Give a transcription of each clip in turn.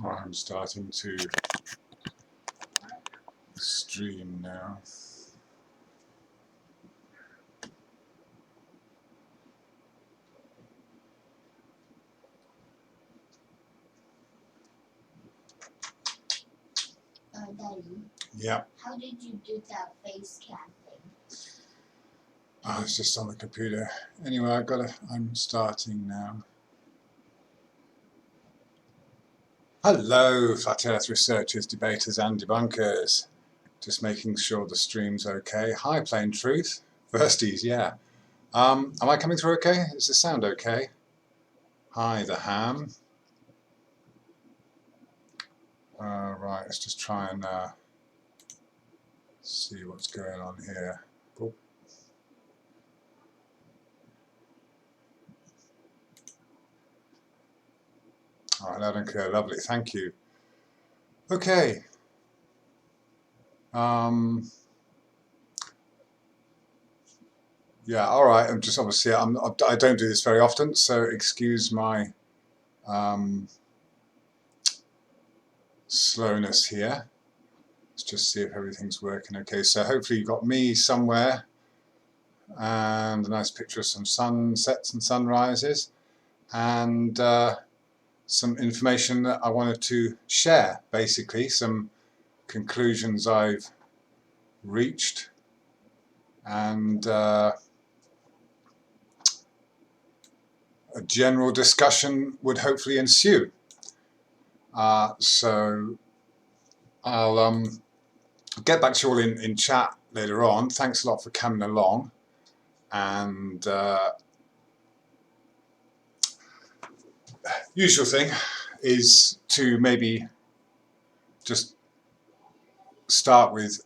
I'm starting to stream now. Daddy, Yeah. how did you do that face cam thing? Oh, it's just on the computer. Anyway, I'm starting now. Hello, Flat Earth researchers, debaters and debunkers. Just making sure the stream's okay. Hi, Plain Truth. Firsties, yeah. Am I coming through okay? Does the sound okay? Hi, the ham. Right, let's just try and see what's going on here. Oh. All right, loud and clear, lovely, thank you. Okay. Yeah, all right. I'm just obviously I don't do this very often, so excuse my slowness here. Let's just see if everything's working okay. So hopefully you've got me somewhere and a nice picture of some sunsets and sunrises and some information that I wanted to share, basically some conclusions I've reached and a general discussion would hopefully ensue. So I'll get back to you all in chat later on. Thanks a lot for coming along. And usual thing is to maybe just start with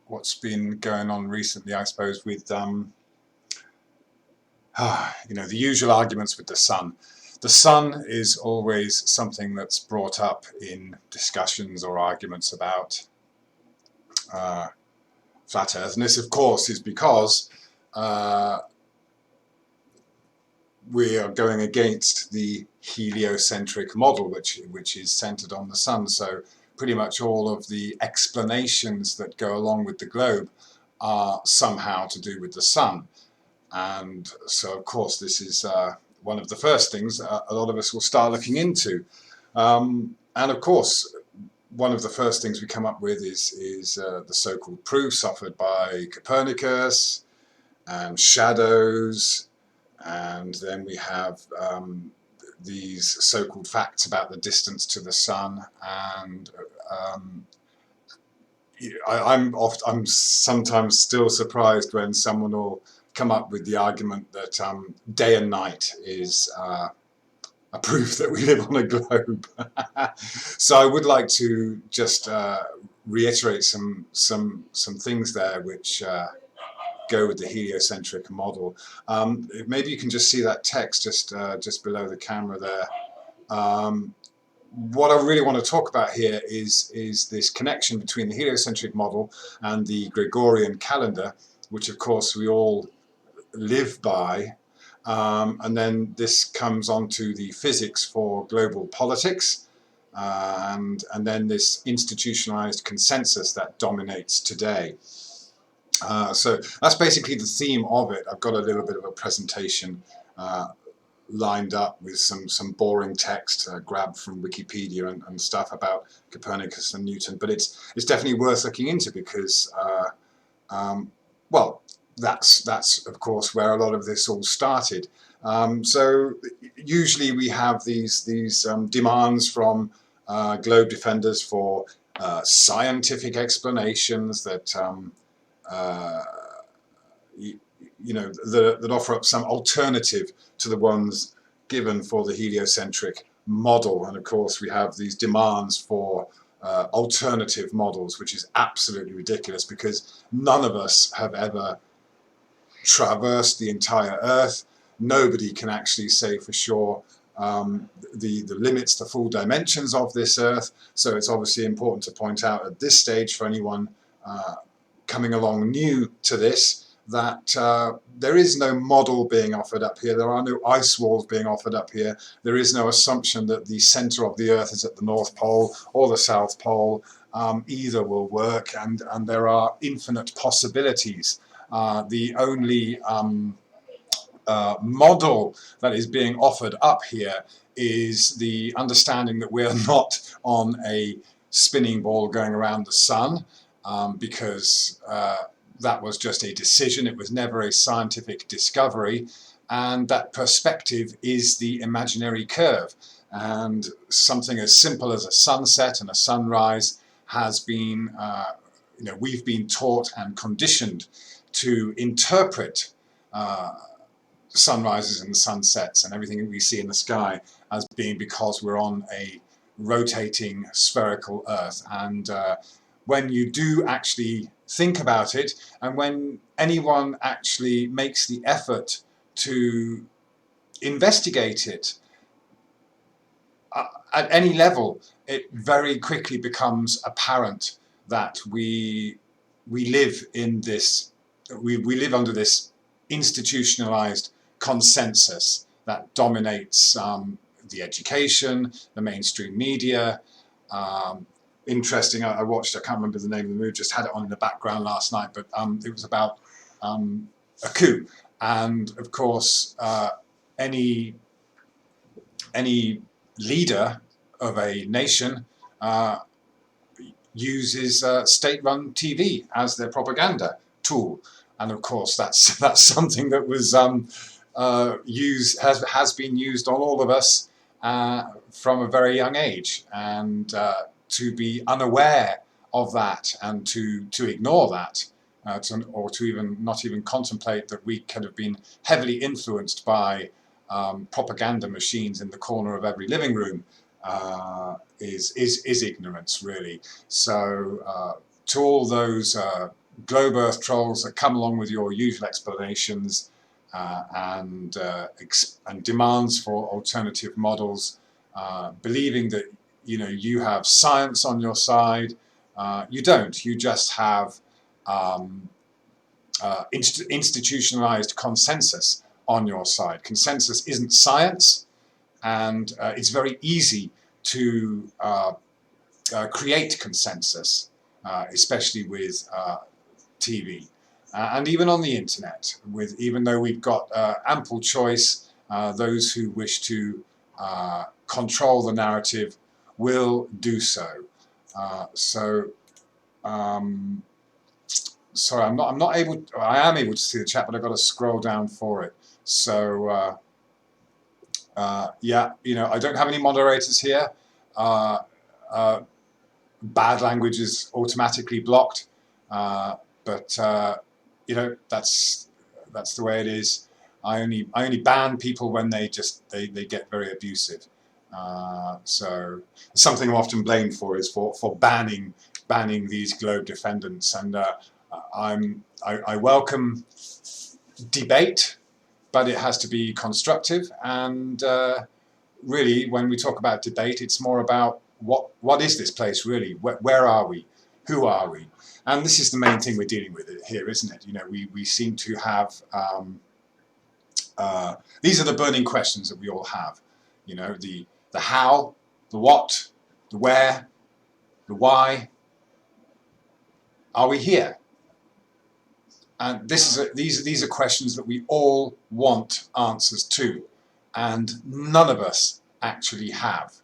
what's been going on recently, I suppose, with you know, the usual arguments with the sun. The sun is always something that's brought up in discussions or arguments about flat Earth, and this, of course, is because we are going against the heliocentric model, which is centered on the sun. So pretty much all of the explanations that go along with the globe are somehow to do with the sun. And so, of course, this is one of the first things a lot of us will start looking into. And of course, one of the first things we come up with is the so-called proofs offered by Copernicus and shadows. And then we have these so-called facts about the distance to the sun, and I'm sometimes still surprised when someone will come up with the argument that day and night is a proof that we live on a globe. So I would like to just reiterate some things there which go with the heliocentric model. Maybe you can just see that text just below the camera there. What I really want to talk about here is this connection between the heliocentric model and the Gregorian calendar, which of course we all live by. And then this comes on to the physics for global politics, and then this institutionalized consensus that dominates today. So that's basically the theme of it. I've got a little bit of a presentation lined up with some boring text grabbed from Wikipedia and stuff about Copernicus and Newton, but it's definitely worth looking into because well, that's of course where a lot of this all started. So usually we have these demands from globe defenders for scientific explanations that you know, that offer up some alternative to the ones given for the heliocentric model. And of course we have these demands for alternative models, which is absolutely ridiculous because none of us have ever traversed the entire Earth. Nobody can actually say for sure the limits, the full dimensions of this Earth. So it's obviously important to point out at this stage for anyone coming along new to this, that there is no model being offered up here. There are no ice walls being offered up here. There is no assumption that the center of the Earth is at the North Pole or the South Pole. Either will work, and there are infinite possibilities. The only model that is being offered up here is the understanding that we're not on a spinning ball going around the sun, because that was just a decision. It was never a scientific discovery, and that perspective is the imaginary curve. And something as simple as a sunset and a sunrise has been, we've been taught and conditioned to interpret sunrises and sunsets and everything we see in the sky as being because we're on a rotating spherical Earth. And when you do actually think about it, and when anyone actually makes the effort to investigate it at any level, it very quickly becomes apparent that we live in this, we live under this institutionalized consensus that dominates the education, the mainstream media. Interesting, I watched, I can't remember the name of the movie, just had it on in the background last night, but it was about a coup. And of course, any leader of a nation uses state-run TV as their propaganda tool, and of course that's something that was has been used on all of us from a very young age, and to be unaware of that and to ignore that, or to even not even contemplate that we could have been heavily influenced by propaganda machines in the corner of every living room, is ignorance, really. So to all those globe Earth trolls that come along with your usual explanations and demands for alternative models, believing that you have science on your side, you don't. You just have institutionalized consensus on your side. Consensus isn't science, and it's very easy to create consensus, especially with TV and even on the internet. Even though we've got ample choice, those who wish to control the narrative will do so. Sorry, I'm not able. I am able to see the chat, but I've got to scroll down for it. So yeah, I don't have any moderators here. Bad language is automatically blocked, but that's the way it is. I only ban people when they get very abusive. So something I'm often blamed for is for banning these globe defendants, and I welcome debate, but it has to be constructive. And really, when we talk about debate, it's more about what is this place really? Where are we? Who are we? And this is the main thing we're dealing with here, isn't it? We seem to have these are the burning questions that we all have. The how, the what, the where, the why. Are we here? And these are questions that we all want answers to, and none of us actually have.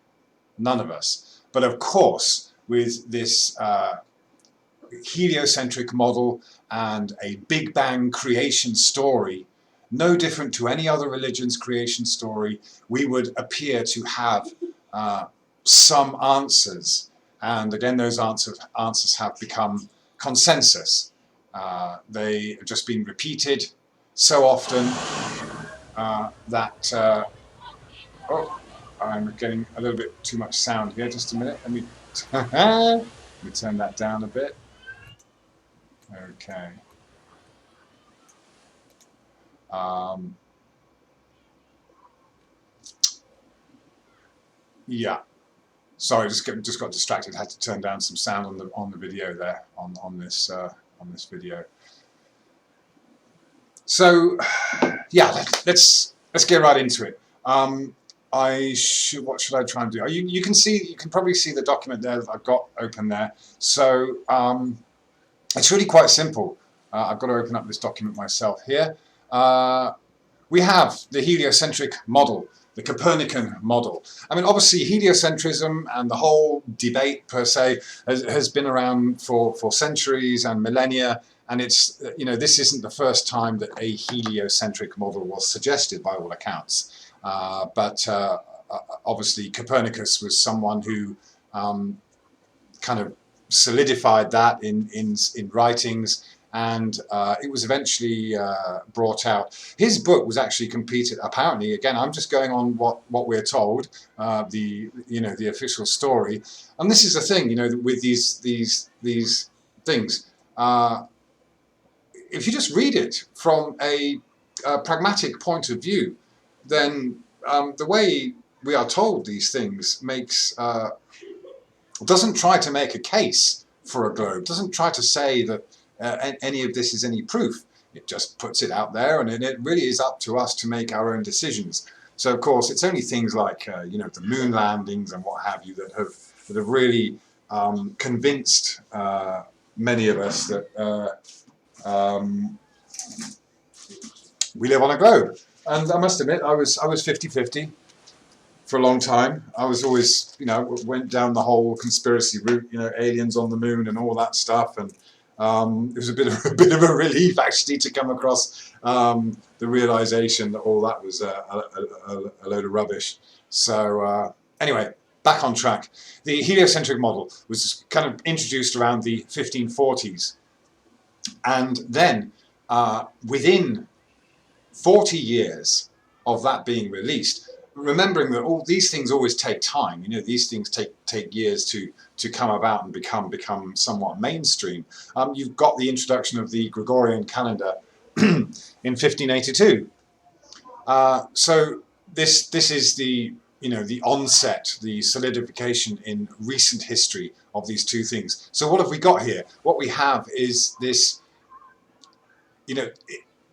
None of us. But of course, with this heliocentric model and a Big Bang creation story, no different to any other religion's creation story, we would appear to have some answers. And again, those answers have become consensus. They have just been repeated so often that oh, I'm getting a little bit too much sound here. Just a minute. Let me turn that down a bit. Okay. Yeah. Sorry, just got distracted. Had to turn down some sound on the video there on this video. So, yeah, let's get right into it. What should I try and do? You can probably see the document there that I've got open there. So it's really quite simple. I've got to open up this document myself here. We have the heliocentric model, the Copernican model. I mean, obviously, heliocentrism and the whole debate per se has been around for centuries and millennia. And it's, this isn't the first time that a heliocentric model was suggested by all accounts. But obviously, Copernicus was someone who kind of solidified that in writings, and it was eventually brought out. His book was actually completed. Apparently, again, I'm just going on what we're told, the official story. And this is the thing, with these things. If you just read it from a pragmatic point of view, then the way we are told these things doesn't try to make a case for a globe, doesn't try to say that any of this is any proof. It just puts it out there, and it really is up to us to make our own decisions. So, of course, it's only things like the moon landings and what have you that have really convinced many of us that we live on a globe. And I must admit, I was 50-50 for a long time. I was always, went down the whole conspiracy route, aliens on the moon and all that stuff. And it was a bit of a relief actually to come across the realization that all that was a load of rubbish. So anyway, back on track. The heliocentric model was kind of introduced around the 1540s, and then within 40 years of that being released, remembering that all these things always take time, these things take years to come about and become somewhat mainstream. You've got the introduction of the Gregorian Calendar in 1582. So this is the onset, the solidification in recent history of these two things. So what have we got here? What we have is this,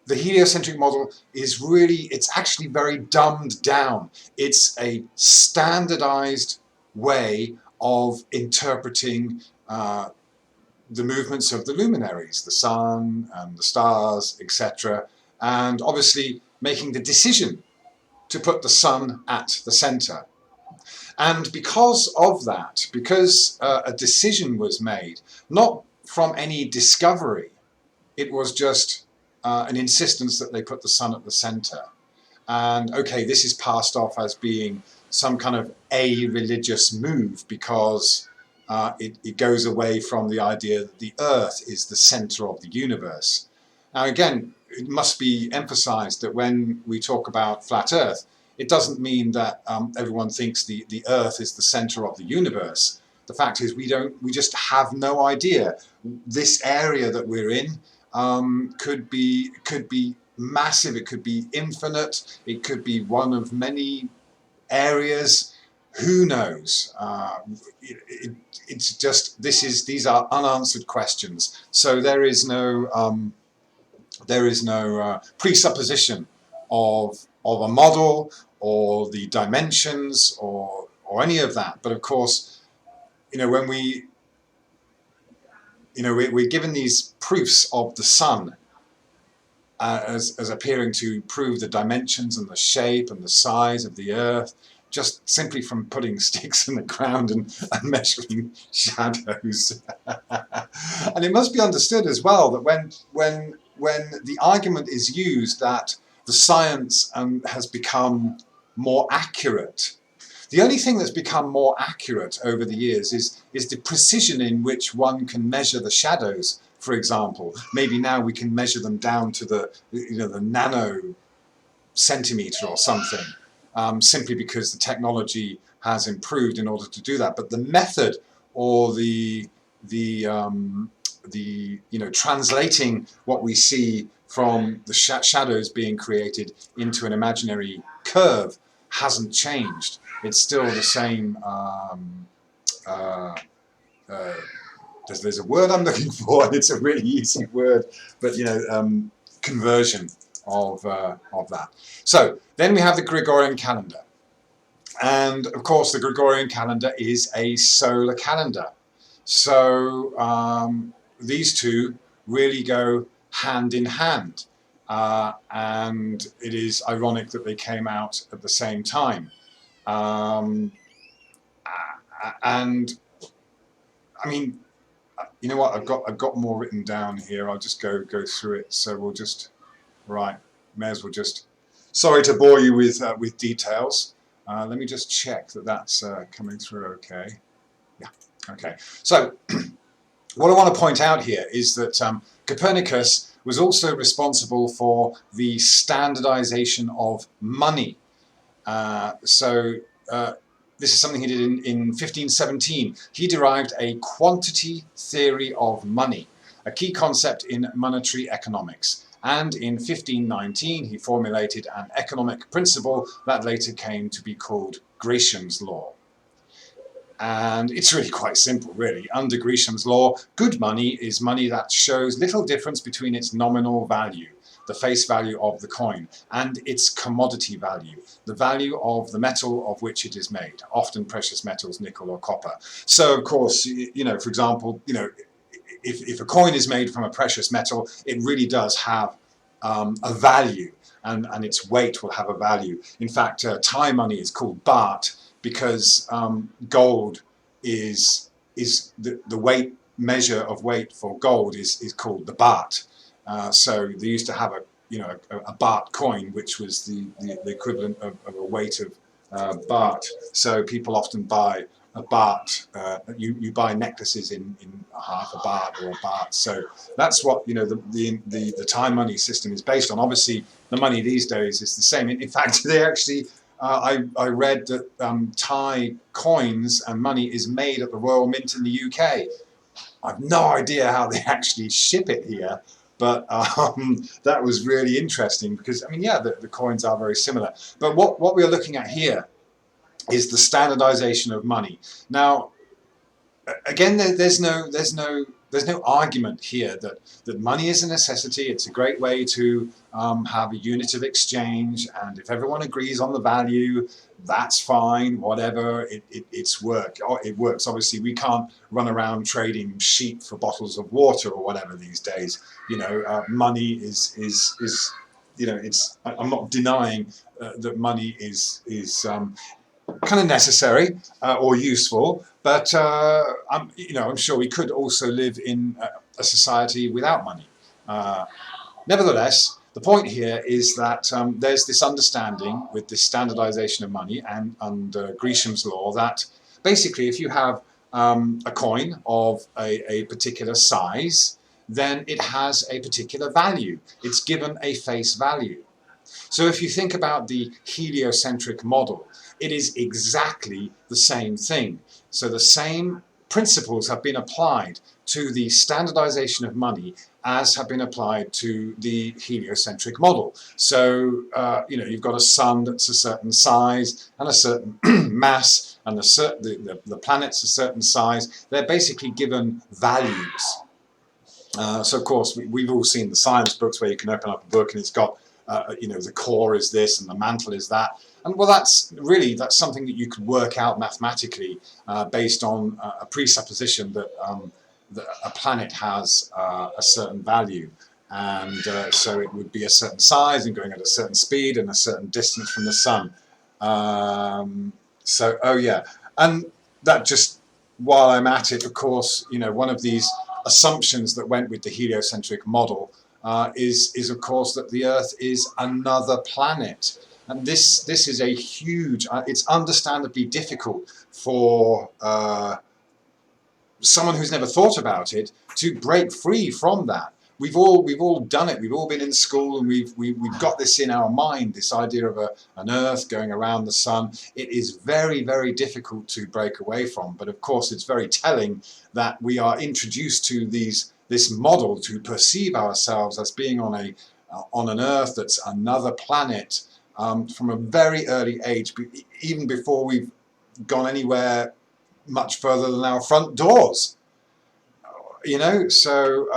the heliocentric model is it's actually very dumbed down. It's a standardized way of interpreting the movements of the luminaries, the sun and the stars, etc. And obviously making the decision to put the sun at the center. And because of that, because a decision was made, not from any discovery, it was just an insistence that they put the sun at the center. And okay, this is passed off as being some kind of a religious move because it goes away from the idea that the Earth is the center of the universe. Now again, it must be emphasized that when we talk about flat Earth, it doesn't mean that everyone thinks the Earth is the center of the universe. The fact is we just have no idea. This area that we're in could be massive, it could be infinite, it could be one of many areas. Who knows? It's just these are unanswered questions. So there is no presupposition of a model or the dimensions or any of that. But of course, when we're given these proofs of the sun as appearing to prove the dimensions and the shape and the size of the Earth, just simply from putting sticks in the ground and measuring shadows. And it must be understood as well that when the argument is used that the science has become more accurate, the only thing that's become more accurate over the years is the precision in which one can measure the shadows, for example. Maybe now we can measure them down to the nano centimetre or something, simply because the technology has improved in order to do that. But the method or the translating what we see from the shadows being created into an imaginary curve hasn't changed. It's still the same. There's a word I'm looking for, and it's a really easy word, but conversion. of that. So then we have the Gregorian calendar. And of course, the Gregorian calendar is a solar calendar. So these two really go hand in hand. And it is ironic that they came out at the same time. And I mean, you know what? I've got more written down here. I'll just go through it. So we'll just may as well just. Sorry to bore you with details. Let me just check that that's coming through okay. Yeah, okay. So what I want to point out here is that Copernicus was also responsible for the standardization of money. This is something he did in 1517. He derived a quantity theory of money, a key concept in monetary economics. And in 1519, he formulated an economic principle that later came to be called Gresham's law. And it's really quite simple, really. Under Gresham's law, good money is money that shows little difference between its nominal value, the face value of the coin, and its commodity value, the value of the metal of which it is made, often precious metals, nickel or copper. So, of course, you know, for example, you know, if a coin is made from a precious metal, it really does have a value, and its weight will have a value. In fact, Thai money is called baht because gold is the weight measure of weight for gold is called the baht. So they used to have a baht coin, which was the equivalent of a weight of baht. So people often buy a baht. You buy necklaces in half a baht or a baht. So that's what the Thai money system is based on. Obviously, the money these days is the same. In fact, they actually. I read that Thai coins and money is made at the Royal Mint in the UK. I've no idea how they actually ship it here, but that was really interesting because, I mean, yeah, the coins are very similar. But what we're looking at here is the standardization of money. Now, again, there's no argument here that money is a necessity. It's a great way to have a unit of exchange, and if everyone agrees on the value, that's fine. Whatever, it works. Obviously, we can't run around trading sheep for bottles of water or whatever these days. You know, money is you know, it's. I'm not denying that money is kind of necessary or useful, but I'm sure we could also live in a society without money. Nevertheless, the point here is that there's this understanding with this standardization of money and under Gresham's law that basically if you have a coin of a particular size, then it has a particular value. It's given a face value. So if you think about the heliocentric model, it is exactly the same thing. So the same principles have been applied to the standardization of money as have been applied to the heliocentric model. So, you've got a sun that's a certain size and a certain mass, and the planet's a certain size. They're basically given values. So, of course, we've all seen the science books where you can open up a book and it's got the core is this and the mantle is that. And well, that's something that you could work out mathematically based on a presupposition that a planet has a certain value. And so it would be a certain size and going at a certain speed and a certain distance from the sun. And that just, while I'm at it, of course, one of these assumptions that went with the heliocentric model is of course that the Earth is another planet, and this is a huge. It's understandably difficult for someone who's never thought about it to break free from that. We've all done it. We've all been in school, and we've got this in our mind. This idea of an Earth going around the sun. It is very, very difficult to break away from. But of course, it's very telling that we are introduced to this model to perceive ourselves as being on an Earth that's another planet from a very early age, even before we've gone anywhere much further than our front doors. So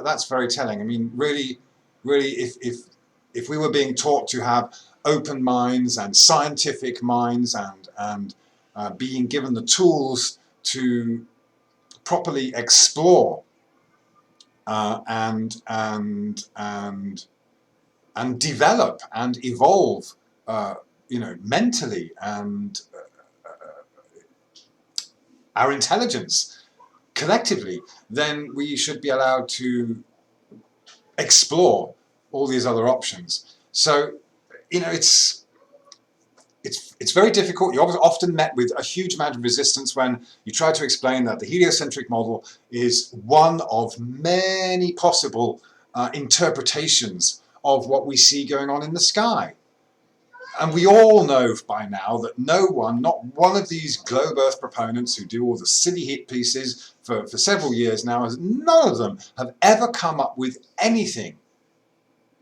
that's very telling. I mean, really, really, if we were being taught to have open minds and scientific minds and being given the tools to properly explore and develop and evolve, mentally and our intelligence collectively, then we should be allowed to explore all these other options. So, it's very difficult. You're often met with a huge amount of resistance when you try to explain that the heliocentric model is one of many possible interpretations of what we see going on in the sky. And we all know by now that not one of these globe Earth proponents who do all the silly hit pieces for several years now, none of them have ever come up with anything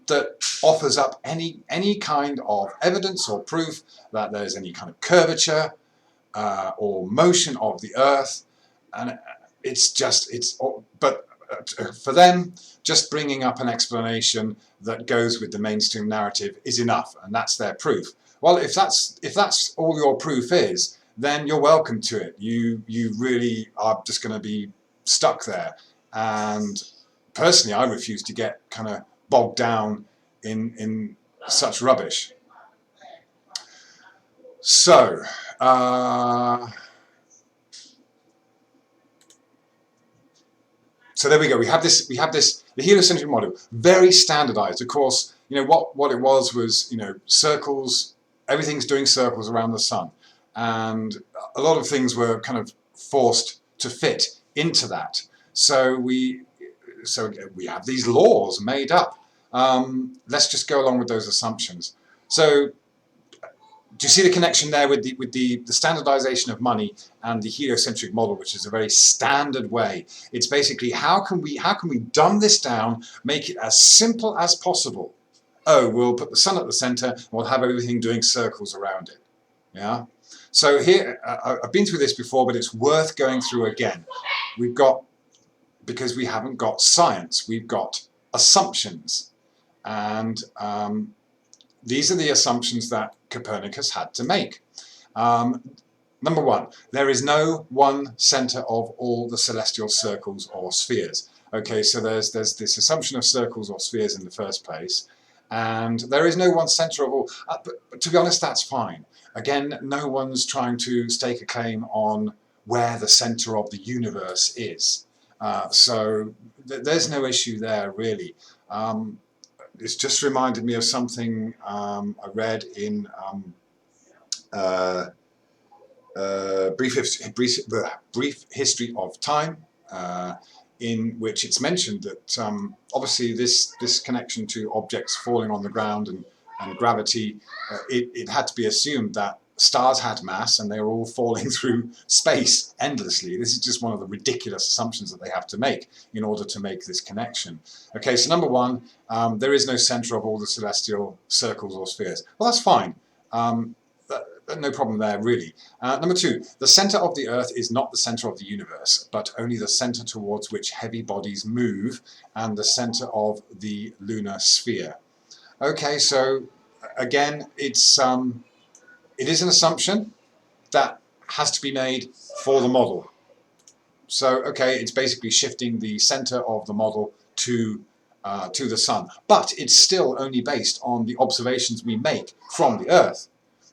that offers up any kind of evidence or proof that there's any kind of curvature or motion of the Earth. And but for them, just bringing up an explanation that goes with the mainstream narrative is enough, and that's their proof. Well, if that's all your proof is, then you're welcome to it. You really are just going to be stuck there. And personally, I refuse to get kind of bogged down in such rubbish. So, so there we go. We have this. The heliocentric model, very standardized. Of course, what it was circles. Everything's doing circles around the sun, and a lot of things were kind of forced to fit into that. So we have these laws made up. Let's just go along with those assumptions. So, do you see the connection there with the standardization of money and the heliocentric model, which is a very standard way? It's basically how can we dumb this down, make it as simple as possible? Oh, we'll put the sun at the center, and we'll have everything doing circles around it. Yeah. So here, I've been through this before, but it's worth going through again. Because we haven't got science, we've got assumptions, and these are the assumptions that Copernicus had to make. Number one, there is no one center of all the celestial circles or spheres. Okay, so there's this assumption of circles or spheres in the first place, and there is no one center of all. But to be honest, that's fine. Again, no one's trying to stake a claim on where the center of the universe is. So there's no issue there, really. It's just reminded me of something I read in Brief History of Time, in which it's mentioned that obviously this connection to objects falling on the ground and gravity, it had to be assumed that stars had mass and they were all falling through space endlessly. This is just one of the ridiculous assumptions that they have to make in order to make this connection. Okay, so number one, there is no center of all the celestial circles or spheres. Well, that's fine. No problem there, really. Number two, the center of the Earth is not the center of the universe, but only the center towards which heavy bodies move, and the center of the lunar sphere. Okay, so again, it is an assumption that has to be made for the model. So, okay, it's basically shifting the center of the model to the sun, but it's still only based on the observations we make from the Earth.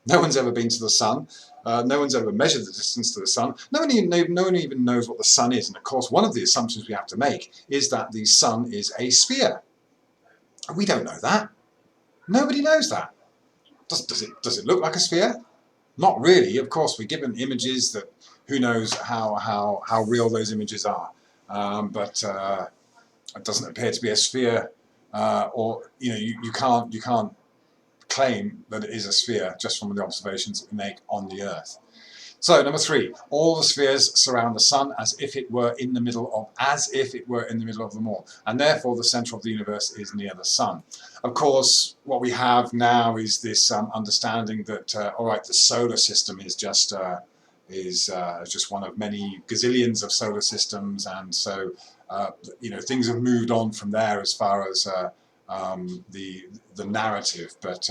No one's ever been to the sun. No one's ever measured the distance to the sun. No one even knows what the sun is. And of course, one of the assumptions we have to make is that the sun is a sphere. We don't know that. Nobody knows that. Does it look like a sphere? Not really. Of course, we're given images that who knows how real those images are. But it doesn't appear to be a sphere, or you can't claim that it is a sphere just from the observations that we make on the Earth. So number three, all the spheres surround the sun as if it were in the middle of them all, and therefore the center of the universe is near the sun. Of course, what we have now is this understanding that all right, the solar system is just one of many gazillions of solar systems, and so things have moved on from there as far as the narrative. But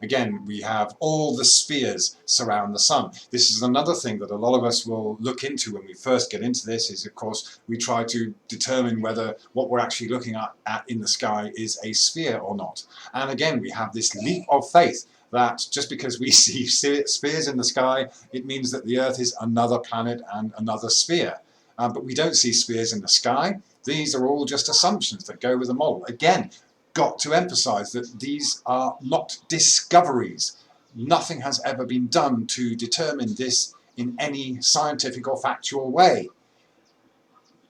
again, we have all the spheres surround the sun. This is another thing that a lot of us will look into when we first get into this, is of course we try to determine whether what we're actually looking at in the sky is a sphere or not. And again, we have this leap of faith that just because we see spheres in the sky, it means that the Earth is another planet and another sphere. But we don't see spheres in the sky. These are all just assumptions that go with the model. Again, got to emphasize that these are not discoveries. Nothing has ever been done to determine this in any scientific or factual way.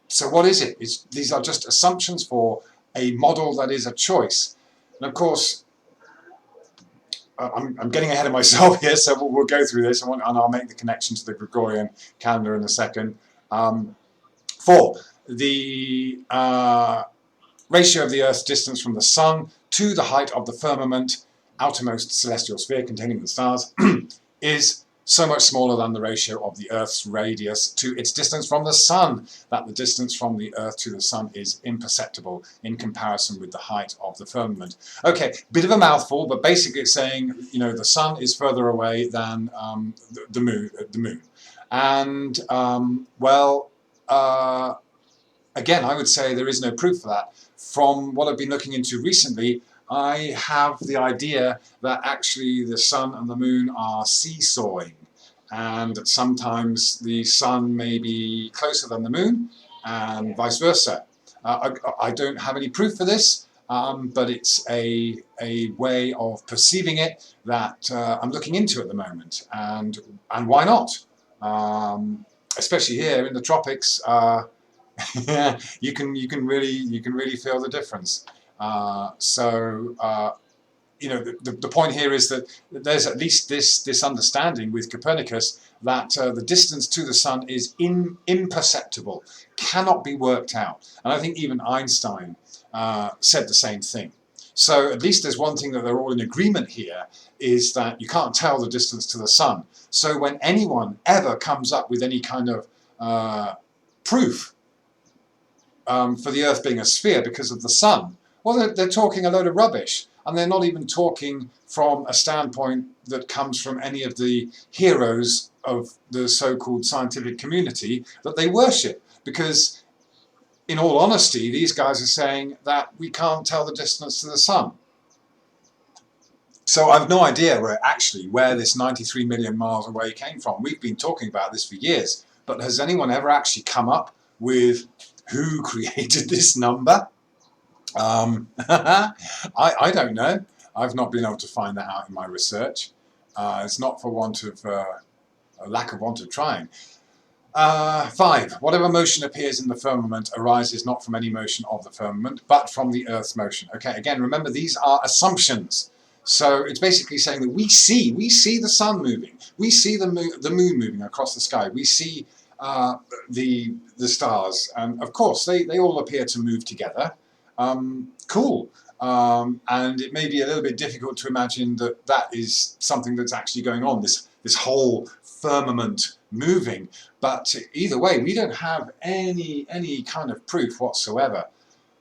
So what is it? These are just assumptions for a model that is a choice. And of course, I'm getting ahead of myself here, so we'll go through this, and I'll make the connection to the Gregorian calendar in a second. 4. The ratio of the Earth's distance from the Sun to the height of the firmament, outermost celestial sphere containing the stars, is so much smaller than the ratio of the Earth's radius to its distance from the Sun, that the distance from the Earth to the Sun is imperceptible in comparison with the height of the firmament. Okay, bit of a mouthful, but basically it's saying, you know, the Sun is further away than the moon. And, again, I would say there is no proof for that. From what I've been looking into recently, I have the idea that actually the Sun and the Moon are seesawing, and sometimes the Sun may be closer than the Moon, and vice versa. I don't have any proof for this, but it's a way of perceiving it that I'm looking into at the moment, and why not? Especially here in the tropics. you can really feel the difference. You know, the point here is that there's at least this understanding with Copernicus that the distance to the Sun is imperceptible, cannot be worked out. And I think even Einstein said the same thing. So at least there's one thing that they're all in agreement here, is that you can't tell the distance to the Sun. So when anyone ever comes up with any kind of proof for the Earth being a sphere because of the Sun, well, they're talking a load of rubbish. And they're not even talking from a standpoint that comes from any of the heroes of the so-called scientific community that they worship. Because, in all honesty, these guys are saying that we can't tell the distance to the Sun. So I've no idea where this 93 million miles away came from. We've been talking about this for years. But has anyone ever actually come up with who created this number? I don't know. I've not been able to find that out in my research. It's not for want of a lack of want of trying. 5. Whatever motion appears in the firmament arises not from any motion of the firmament, but from the Earth's motion. Okay, again, remember these are assumptions. So it's basically saying that we see the Sun moving, we see the moon moving across the sky, we see the stars, and of course they all appear to move together. Cool. And it may be a little bit difficult to imagine that that is something that's actually going on, this whole firmament moving. But either way, we don't have any kind of proof whatsoever.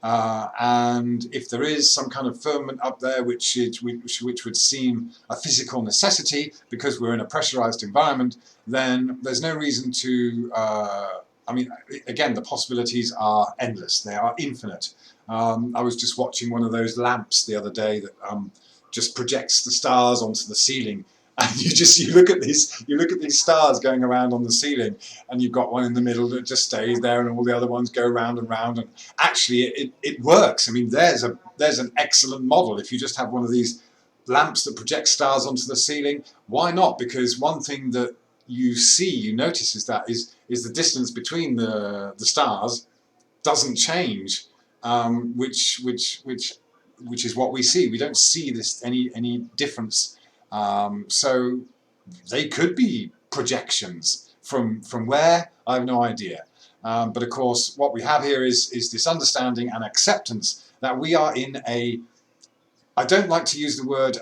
And if there is some kind of firmament up there which would seem a physical necessity because we're in a pressurized environment, then there's no reason to... I mean, again, the possibilities are endless. They are infinite. I was just watching one of those lamps the other day that just projects the stars onto the ceiling, and you look at these stars going around on the ceiling, and you've got one in the middle that just stays there, and all the other ones go round and round. And actually, it works. I mean, there's an excellent model. If you just have one of these lamps that project stars onto the ceiling, why not? Because one thing that you notice is the distance between the stars doesn't change, which is what we see. We don't see this any difference. So they could be projections from where, I have no idea. But of course, what we have here is this understanding and acceptance that we are in a, I don't like to use the word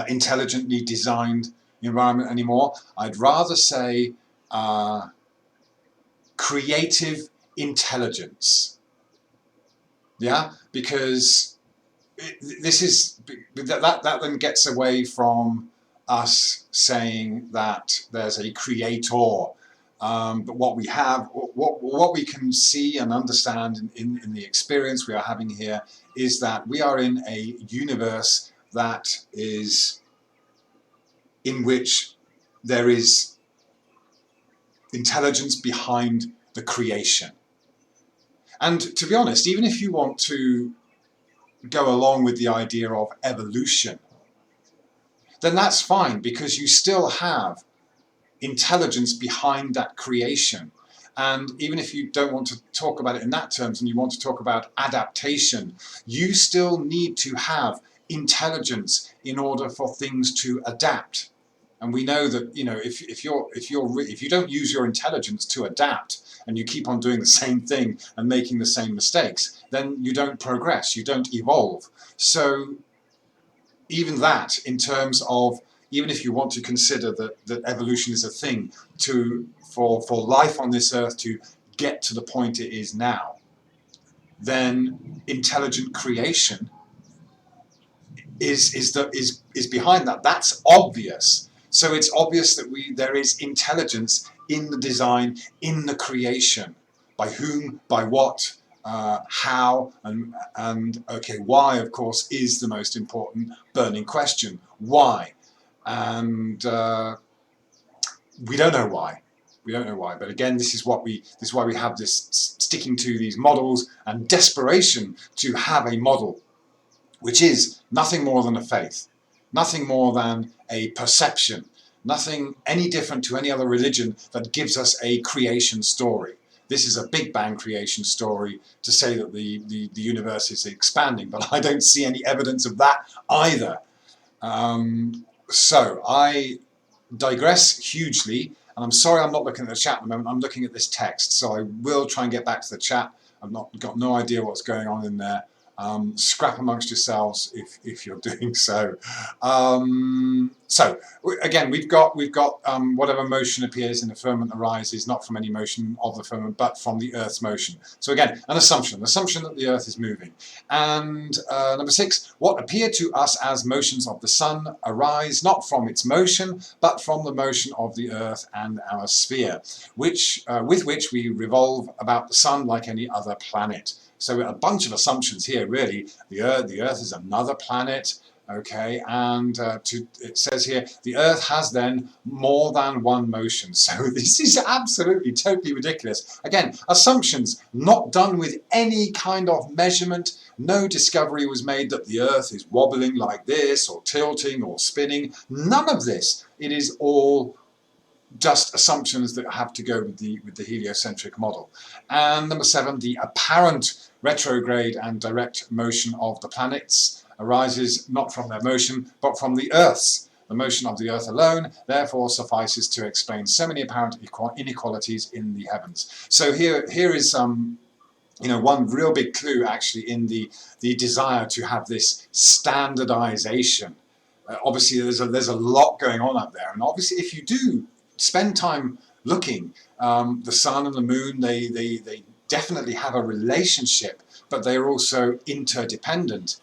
intelligently designed environment anymore. I'd rather say creative intelligence. Yeah, because this is that then gets away from us saying that there's a creator, but what we have, what we can see and understand in the experience we are having here is that we are in a universe that is in which there is intelligence behind the creation. And to be honest, even if you want to go along with the idea of evolution, then that's fine, because you still have intelligence behind that creation. And even if you don't want to talk about it in that terms and you want to talk about adaptation, you still need to have intelligence in order for things to adapt. And we know that, you know, if you don't use your intelligence to adapt and you keep on doing the same thing and making the same mistakes, then you don't progress, you don't evolve. So even that, in terms of, even if you want to consider that evolution is a thing for life on this earth to get to the point it is now, then intelligent creation is behind that. That's obvious. So it's obvious that there is intelligence in the design, in the creation. By whom, by what, how, and okay, why, of course, is the most important burning question. Why? And we don't know why. We don't know why. But again, this is why we have this sticking to these models and desperation to have a model which is nothing more than a faith, nothing more than a perception, nothing any different to any other religion that gives us a creation story. This is a Big Bang creation story to say that the universe is expanding, but I don't see any evidence of that either. So I digress hugely, and I'm sorry I'm not looking at the chat at the moment. I'm looking at this text, so I will try and get back to the chat. I've got no idea what's going on in there. Scrap amongst yourselves if you're doing so. So again, we've got whatever motion appears in the firmament arises not from any motion of the firmament, but from the Earth's motion. So again, an assumption that the Earth is moving. And number 6, what appear to us as motions of the Sun arise not from its motion, but from the motion of the Earth and our sphere, with which we revolve about the Sun like any other planet. So a bunch of assumptions here, really. The Earth is another planet, okay, and it says here, the Earth has then more than one motion. So this is absolutely, totally ridiculous. Again, assumptions not done with any kind of measurement. No discovery was made that the Earth is wobbling like this, or tilting, or spinning. None of this. It is all just assumptions that have to go with the heliocentric model. And number 7, the apparent retrograde and direct motion of the planets arises not from their motion, but from the Earth's. The motion of the Earth alone, therefore, suffices to explain so many apparent inequalities in the heavens. So here is one real big clue, actually, in the desire to have this standardization. Obviously, there's a lot going on up there, and obviously, if you do spend time looking, the sun and the moon, they definitely have a relationship, but they are also interdependent.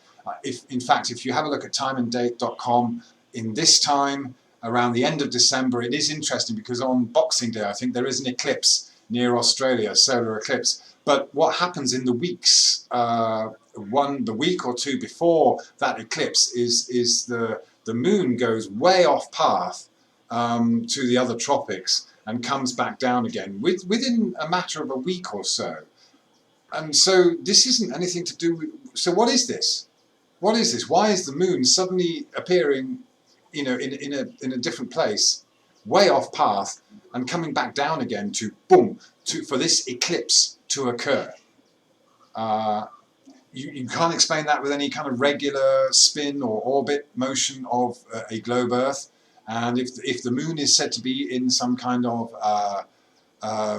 In fact, if you have a look at timeanddate.com, in this time, around the end of December, it is interesting because on Boxing Day, I think there is an eclipse near Australia, a solar eclipse. But what happens in the weeks, the week or two before that eclipse, is the moon goes way off path to the other tropics and comes back down again within a matter of a week or so. And so this isn't anything to do with... So what is this? What is this? Why is the moon suddenly appearing, in a different place, way off path, and coming back down again for this eclipse to occur? You can't explain that with any kind of regular spin or orbit motion of a globe Earth. And if the moon is said to be in some kind of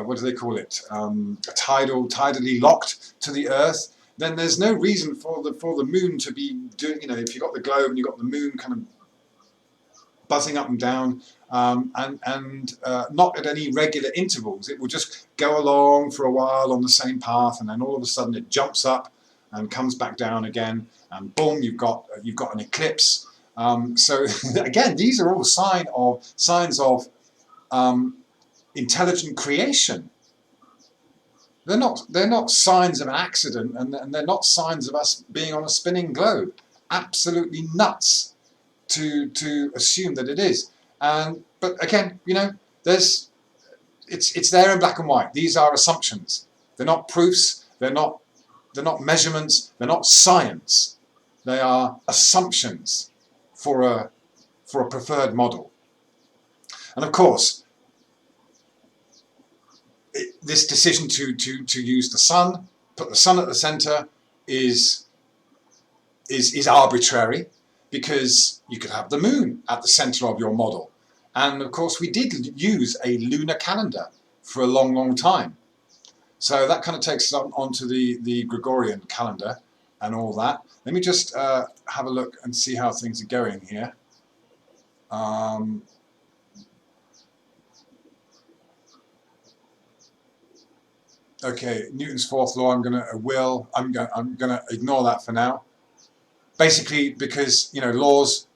what do they call it? Tidally locked to the Earth, then there's no reason for the moon to be doing. If you've got the globe and you've got the moon kind of buzzing up and down, and not at any regular intervals, it will just go along for a while on the same path, and then all of a sudden it jumps up and comes back down again, and boom, you've got an eclipse. So again, these are all signs of intelligent creation. They're not signs of an accident, and they're not signs of us being on a spinning globe. Absolutely nuts to assume that it is. But again, it's there in black and white. These are assumptions. They're not proofs. They're not measurements. They're not science. They are assumptions for a preferred model. And of course, this decision to use the sun, put the sun at the center, is arbitrary, because you could have the moon at the center of your model. And of course, we did use a lunar calendar for a long, long time. So that kind of takes us on to the Gregorian calendar and all that. Let me just have a look and see how things are going here. Okay, Newton's fourth law. I'm gonna ignore that for now. Basically, because laws.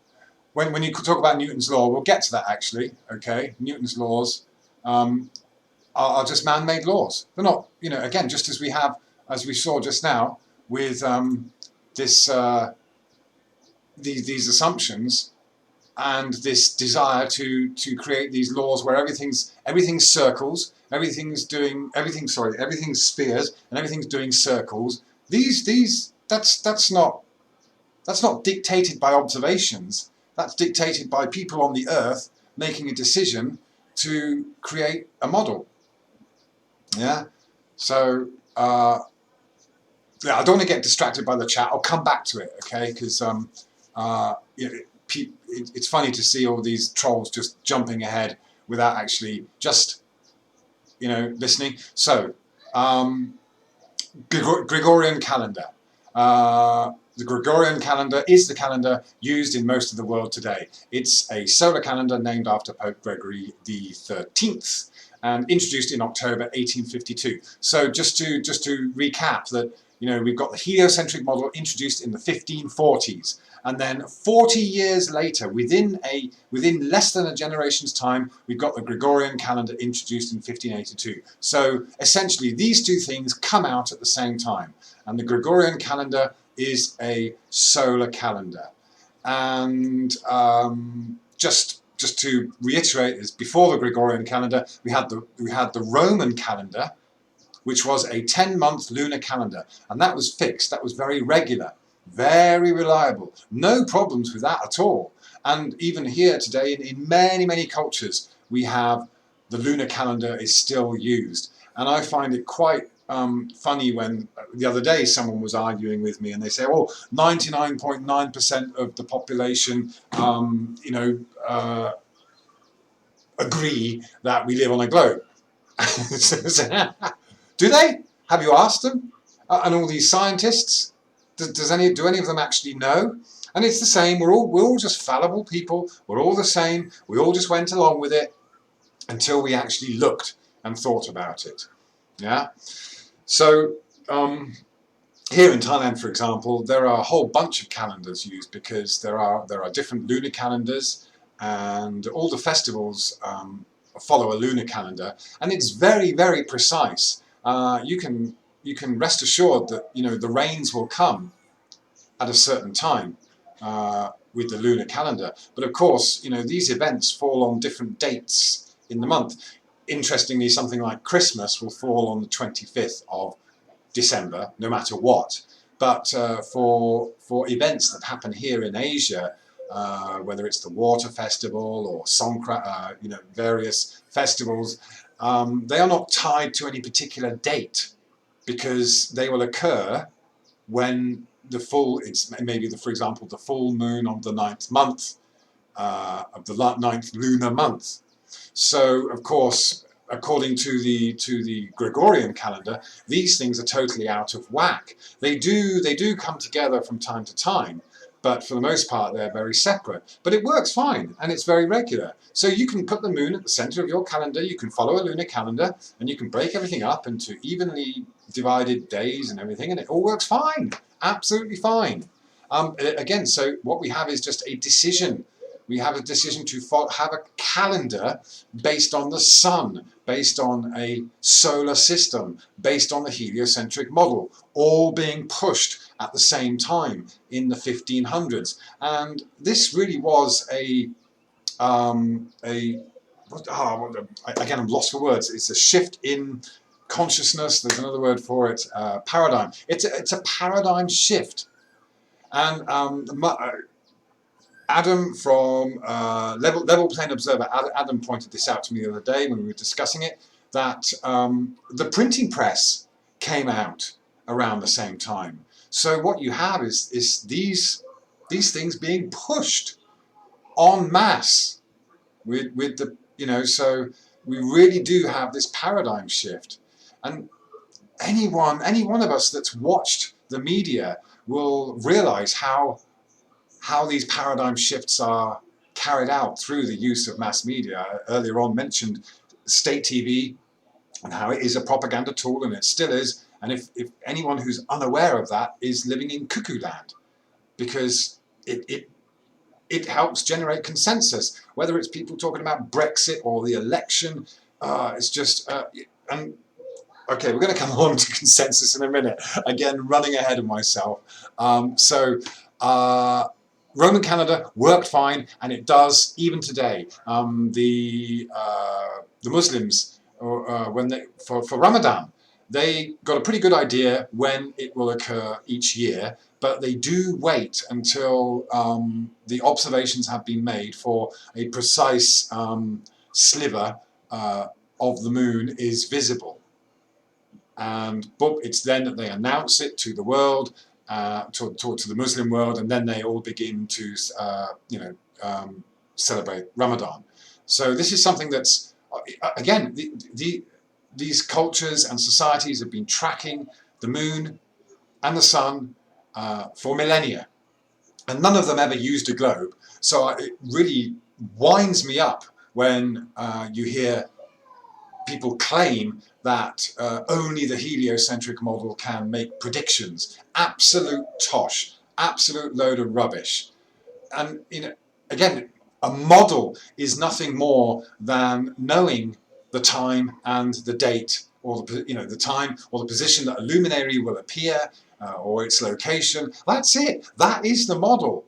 When you talk about Newton's law, we'll get to that actually. Okay, Newton's laws are just man-made laws. They're not, again, just as we saw just now with these assumptions and this desire to create these laws where everything circles, everything's spheres, and everything's doing circles. That's not dictated by observations. That's dictated by people on the Earth making a decision to create a model. Yeah. So yeah, I don't want to get distracted by the chat. I'll come back to it, okay? Because it's funny to see all these trolls just jumping ahead without actually just listening. So Gregorian calendar. The Gregorian calendar is the calendar used in most of the world today. It's a solar calendar named after Pope Gregory XIII and introduced in October 1852. So just to recap that, we've got the heliocentric model introduced in the 1540s, and then 40 years later, within less than a generation's time, we've got the Gregorian calendar introduced in 1582. So essentially, these two things come out at the same time, and the Gregorian calendar is a solar calendar. And just to reiterate, is before the Gregorian calendar, we had the Roman calendar, which was a 10-month lunar calendar, and that was fixed. That was very regular, very reliable, no problems with that at all. And even here today, in many cultures, we have the lunar calendar is still used. And I find it quite funny when the other day someone was arguing with me and they say, oh, 99.9% of the population agree that we live on a globe. Do they? Have you asked them? And all these scientists, do any of them actually know? And it's the same. We're all just fallible people. We're all the same. We all just went along with it until we actually looked and thought about it. Yeah. So here in Thailand, for example, there are a whole bunch of calendars used, because there are different lunar calendars, and all the festivals follow a lunar calendar, and it's very precise. You can rest assured that the rains will come at a certain time with the lunar calendar. But of course, these events fall on different dates in the month. Interestingly, something like Christmas will fall on the 25th of December, no matter what. But for events that happen here in Asia, whether it's the Water Festival or Songkran, various festivals, they are not tied to any particular date, because they will occur when for example, the full moon of the 9th month, of the 9th lunar month. So, of course, according to the Gregorian calendar, these things are totally out of whack. They do come together from time to time, but for the most part they're very separate. But it works fine, and it's very regular. So you can put the moon at the center of your calendar, you can follow a lunar calendar, and you can break everything up into evenly divided days and everything, and it all works fine, absolutely fine. Again, so what we have is just a decision. We have a decision to have a calendar based on the sun, based on a solar system, based on the heliocentric model, all being pushed at the same time in the 1500s. And this really was again, I'm lost for words. It's a shift in consciousness. There's another word for it, paradigm. It's a paradigm shift. And Adam from Level Plane Observer, Adam pointed this out to me the other day when we were discussing it, that the printing press came out around the same time. So what you have is these things being pushed en masse with the, so we really do have this paradigm shift. And any one of us that's watched the media will realize how these paradigm shifts are carried out through the use of mass media. I earlier on mentioned state TV and how it is a propaganda tool, and it still is. And if anyone who's unaware of that is living in cuckoo land, because it helps generate consensus, whether it's people talking about Brexit or the election. It's just, and okay, we're going to come on to consensus in a minute. Again, running ahead of myself. Roman calendar worked fine, and it does even today. The Muslims, for Ramadan, they got a pretty good idea when it will occur each year, but they do wait until the observations have been made for a precise sliver of the moon is visible. And it's then that they announce it to the world, to the Muslim world, and then they all begin to celebrate Ramadan. So this is something that's, again, these cultures and societies have been tracking the moon and the sun for millennia, and none of them ever used a globe. So it really winds me up when you hear people claim that only the heliocentric model can make predictions. Absolute tosh, absolute load of rubbish. And again, a model is nothing more than knowing the time and the date, or the time or the position that a luminary will appear, or its location. That's it. That is the model.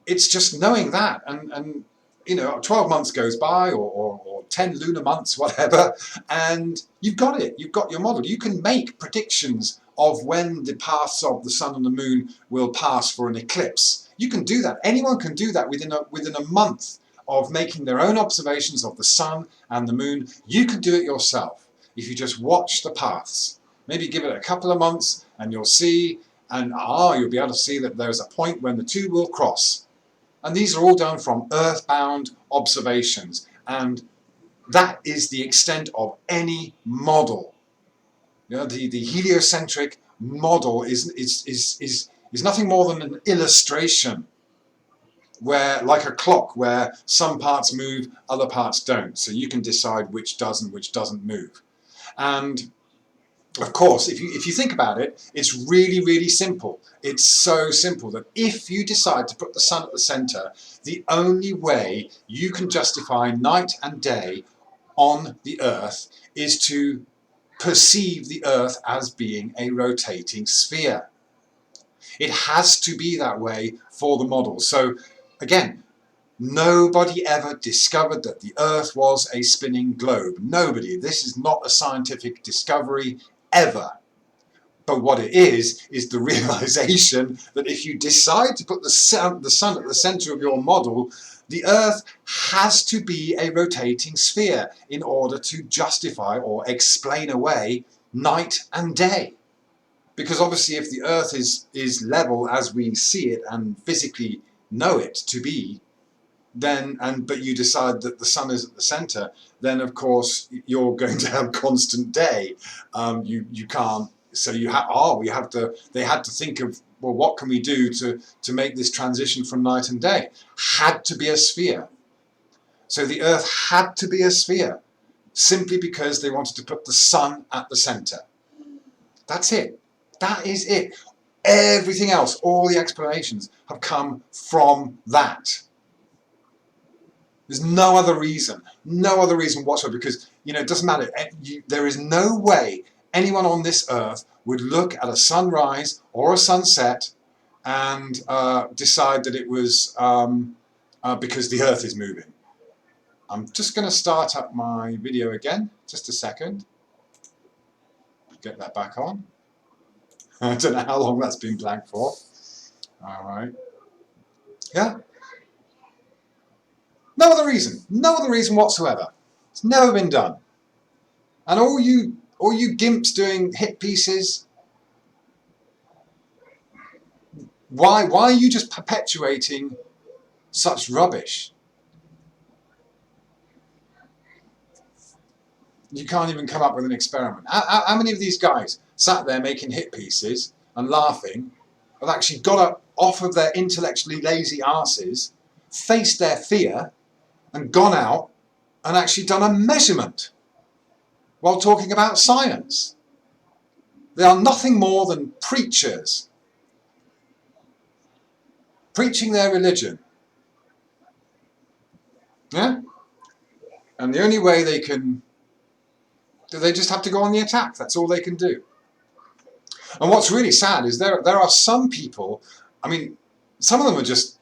It's just knowing that, and 12 months goes by, or 10 lunar months, whatever, and you've got it. You've got your model. You can make predictions of when the paths of the sun and the moon will pass for an eclipse. You can do that. Anyone can do that within a month of making their own observations of the sun and the moon. You can do it yourself if you just watch the paths. Maybe give it a couple of months, and you'll see, and you'll be able to see that there's a point when the two will cross. And these are all done from earthbound observations, and that is the extent of any model. The heliocentric model is nothing more than an illustration, where, like a clock, where some parts move, other parts don't. So you can decide which does and which doesn't move. And of course, if you think about it, it's really, really simple. It's so simple that if you decide to put the sun at the center, the only way you can justify night and day on the Earth is to perceive the Earth as being a rotating sphere. It has to be that way for the model. So again, nobody ever discovered that the Earth was a spinning globe. Nobody. This is not a scientific discovery ever. But what it is the realization that if you decide to put the sun at the center of your model, the Earth has to be a rotating sphere in order to justify or explain away night and day. Because obviously if the Earth is level as we see it and physically know it to be, but you decide that the sun is at the center, then of course you're going to have constant day. You can't, so they had to think of, well, what can we do to make this transition from night and day? Had to be a sphere. So the Earth had to be a sphere, simply because they wanted to put the sun at the center. That's it. That is it. Everything else, all the explanations, have come from that. There's no other reason whatsoever, because, it doesn't matter. There is no way anyone on this earth would look at a sunrise or a sunset and decide that it was because the earth is moving. I'm just going to start up my video again, just a second. Get that back on. I don't know how long that's been blank for. All right. Yeah. No other reason whatsoever. It's never been done. And all you gimps doing hit pieces, why are you just perpetuating such rubbish? You can't even come up with an experiment. How many of these guys sat there making hit pieces and laughing have actually got up off of their intellectually lazy arses, faced their fear, and gone out and actually done a measurement while talking about science? They are nothing more than preachers, preaching their religion. Yeah? And the only way they just have to go on the attack. That's all they can do. And what's really sad is there are some people, I mean, some of them are just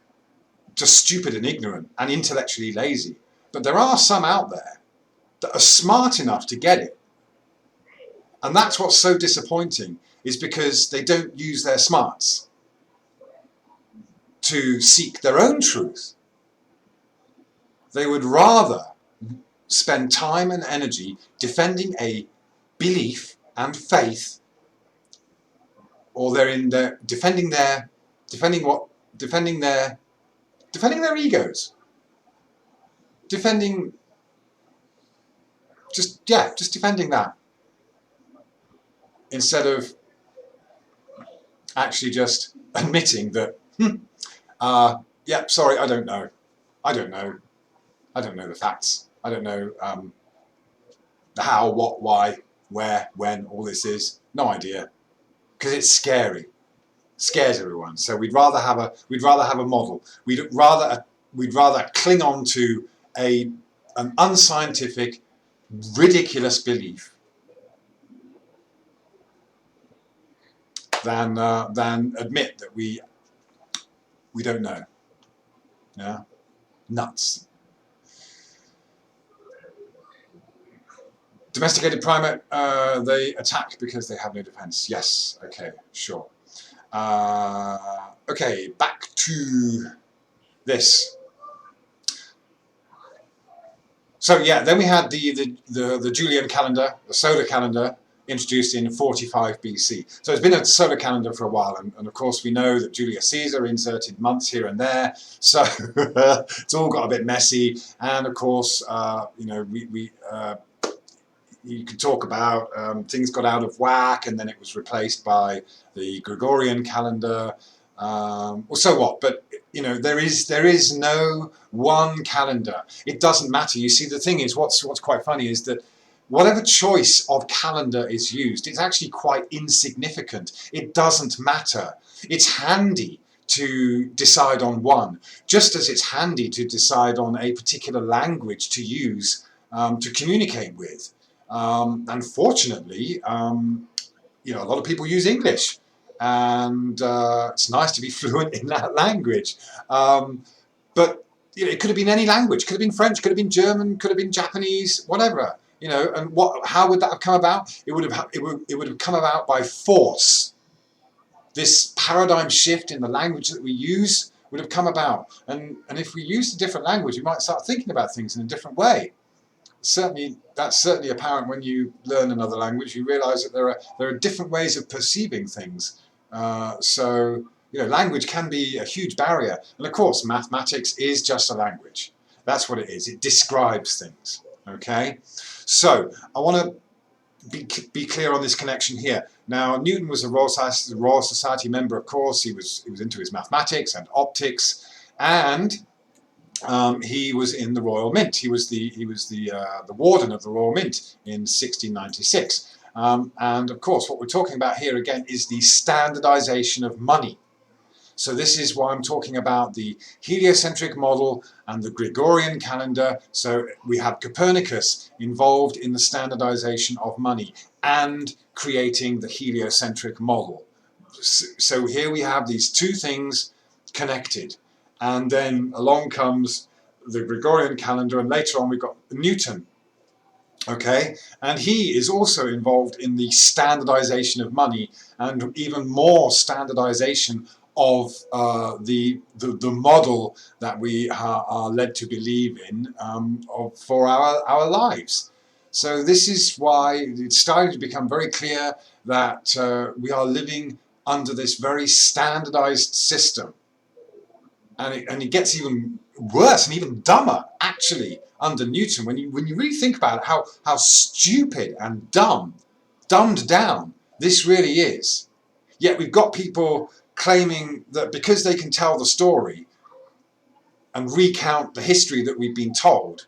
stupid and ignorant and intellectually lazy. But there are some out there that are smart enough to get it. And that's what's so disappointing, is because they don't use their smarts to seek their own truth. They would rather spend time and energy defending a belief and faith, or defending their egos, just defending that, instead of actually just admitting that, sorry, I don't know the facts. I don't know the how, what, why, where, when all this is. No idea, because it's scary. It scares everyone. So we'd rather have a model. We'd rather cling on to an unscientific, ridiculous belief than admit that we don't know. Yeah, nuts. Domesticated primate, they attack because they have no defense. Yes, okay, sure. Okay, back to this. So yeah, then we had the Julian calendar, the solar calendar, introduced in 45 BC. So it's been a solar calendar for a while, and of course we know that Julius Caesar inserted months here and there, so it's all got a bit messy. And of course, you could talk about things got out of whack, and then it was replaced by the Gregorian calendar, or so what. But there is no one calendar. It doesn't matter. You see, the thing is, what's quite funny is that whatever choice of calendar is used, it's actually quite insignificant. It doesn't matter. It's handy to decide on one, just as it's handy to decide on a particular language to use to communicate with. Unfortunately, a lot of people use English, and it's nice to be fluent in that language. But it could have been any language. Could have been French. Could have been German. Could have been Japanese. Whatever. And how would that have come about? It would have come about by force. This paradigm shift in the language that we use would have come about, and if we used a different language, we might start thinking about things in a different way. That's certainly apparent when you learn another language. You realise that there are different ways of perceiving things. So language can be a huge barrier, and of course, mathematics is just a language. That's what it is. It describes things. Okay, so I want to be clear on this connection here. Now, Newton was a Royal Society member, of course. He was into his mathematics and optics, and he was in the Royal Mint. He was the warden of the Royal Mint in 1696. And of course, what we're talking about here again is the standardization of money. So this is why I'm talking about the heliocentric model and the Gregorian calendar. So we have Copernicus involved in the standardization of money and creating the heliocentric model. So here we have these two things connected. And then along comes the Gregorian calendar, and later on we've got Newton. Okay, and he is also involved in the standardization of money and even more standardization of the model that we are led to believe in for our lives. So this is why it's starting to become very clear that we are living under this very standardized system. And it gets even worse and even dumber, actually, under Newton. When you really think about it, how stupid and dumbed down this really is. Yet we've got people claiming that because they can tell the story and recount the history that we've been told,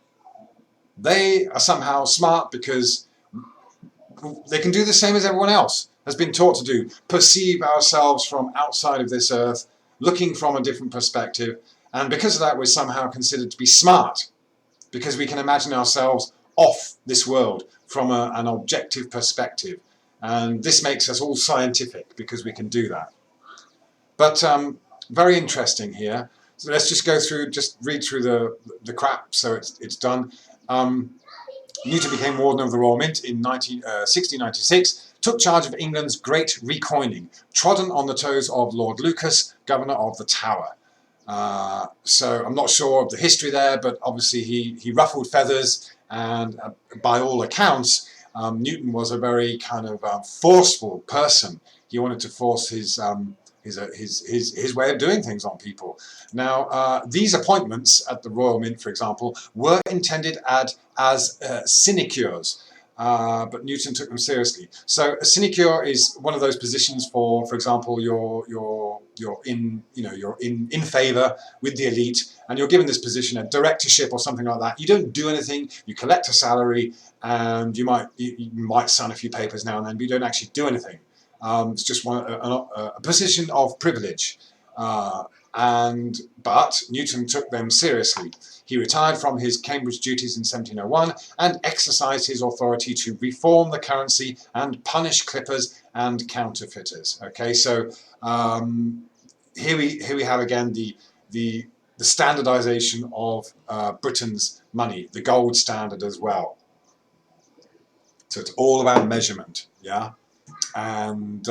they are somehow smart because they can do the same as everyone else has been taught to do. Perceive ourselves from outside of this earth, looking from a different perspective, and because of that we're somehow considered to be smart, because we can imagine ourselves off this world from an objective perspective, and this makes us all scientific because we can do that. But very interesting here. So let's just go through, just read through the crap so it's done. Newton became Warden of the Royal Mint in 1696, took charge of England's great recoining, trodden on the toes of Lord Lucas, Governor of the Tower. So I'm not sure of the history there, but obviously he ruffled feathers, and by all accounts, Newton was a very kind of forceful person. He wanted to force his way of doing things on people. Now, these appointments at the Royal Mint, for example, were intended as sinecures, but Newton took them seriously. So a sinecure is one of those positions for example, you're in favour with the elite, and you're given this position, a directorship or something like that. You don't do anything. You collect a salary, and you might sign a few papers now and then, but you don't actually do anything. It's just a position of privilege, but Newton took them seriously. He retired from his Cambridge duties in 1701 and exercised his authority to reform the currency and punish clippers and counterfeiters. Okay, so here we have again the standardization of Britain's money, the gold standard as well. So it's all about measurement, yeah. And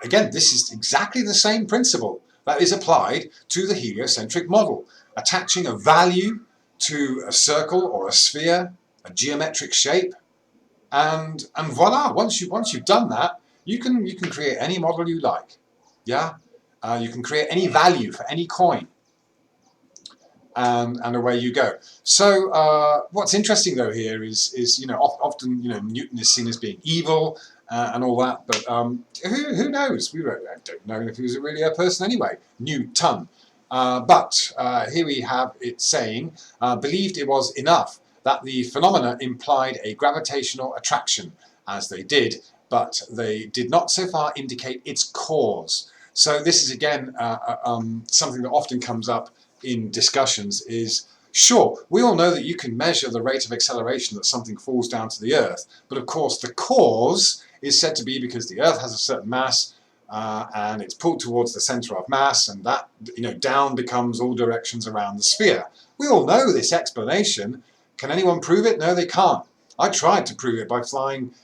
again, this is exactly the same principle that is applied to the heliocentric model, attaching a value to a circle or a sphere, a geometric shape, and voila! Once you've done that, you can create any model you like. Yeah, you can create any value for any coin. And away you go. So what's interesting though here is often Newton is seen as being evil and all that, but who knows? I don't know if he was really a person anyway. Newton. But here we have it saying, believed it was enough that the phenomena implied a gravitational attraction, as they did, but they did not so far indicate its cause. So this is again something that often comes up in discussions is, sure, we all know that you can measure the rate of acceleration that something falls down to the Earth, but of course the cause is said to be because the Earth has a certain mass and it's pulled towards the centre of mass, and that down becomes all directions around the sphere. We all know this explanation. Can anyone prove it? No, they can't. I tried to prove it by flying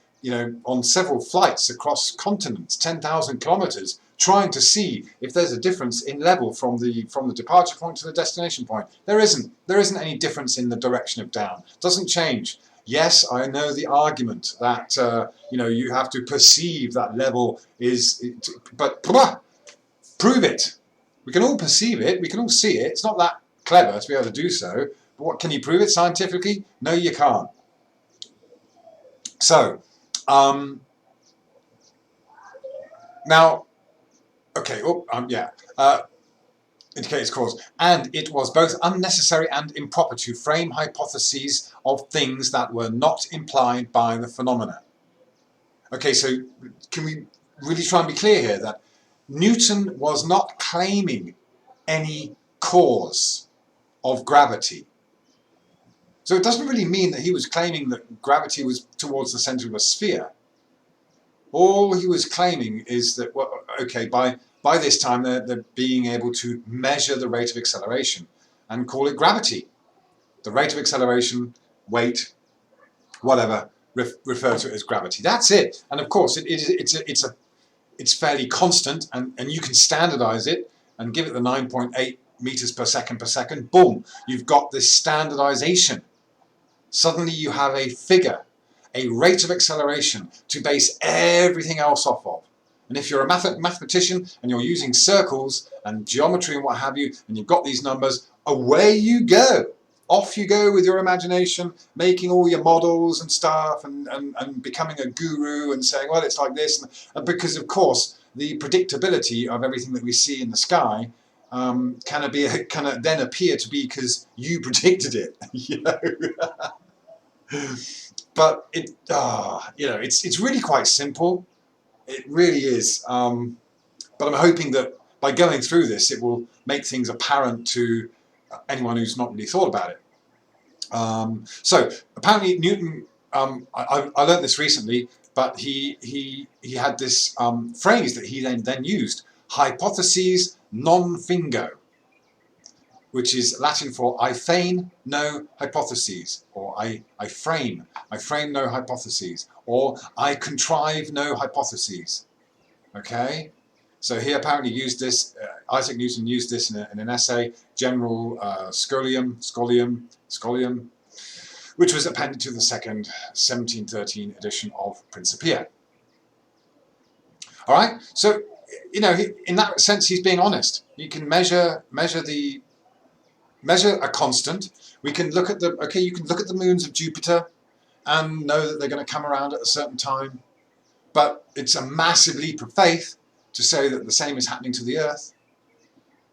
on several flights across continents, 10,000 kilometres, trying to see if there's a difference in level from the departure point to the destination point. There isn't any difference in the direction of down. It doesn't change. Yes, I know the argument that you have to perceive that level but prove it. We can all perceive it. We can all see it. It's not that clever to be able to do so. But what can you prove it scientifically? No, you can't. So, now, okay, indicates cause. And it was both unnecessary and improper to frame hypotheses of things that were not implied by the phenomena. Okay, so can we really try and be clear here that Newton was not claiming any cause of gravity. So it doesn't really mean that he was claiming that gravity was towards the center of a sphere. All he was claiming is that, well, okay, by this time they're being able to measure the rate of acceleration and call it gravity. The rate of acceleration, weight, whatever, refer to it as gravity. That's it. And of course, it's fairly constant, and you can standardize it and give it the 9.8 meters per second. Boom, you've got this standardization. Suddenly you have a figure, a rate of acceleration to base everything else off of. And if you're a mathematician and you're using circles and geometry and what have you, and you've got these numbers, away you go. Off you go with your imagination, making all your models and stuff, and becoming a guru and saying, well, it's like this. And because, of course, the predictability of everything that we see in the sky can then appear to be because you predicted it. You know? But it's really quite simple. It really is. But I'm hoping that by going through this, it will make things apparent to anyone who's not really thought about it. So apparently Newton, I learned this recently, but he had this phrase that he then used: hypotheses non fingo, which is Latin for I feign no hypotheses, or I frame no hypotheses, or I contrive no hypotheses. Okay, so he apparently used this. Isaac Newton used this in an essay, General Scholium, which was appended to the second 1713 edition of Principia. All right, so in that sense, he's being honest. You can measure a constant. We can look at you can look at the moons of Jupiter and know that they're going to come around at a certain time. But it's a massive leap of faith to say that the same is happening to the Earth.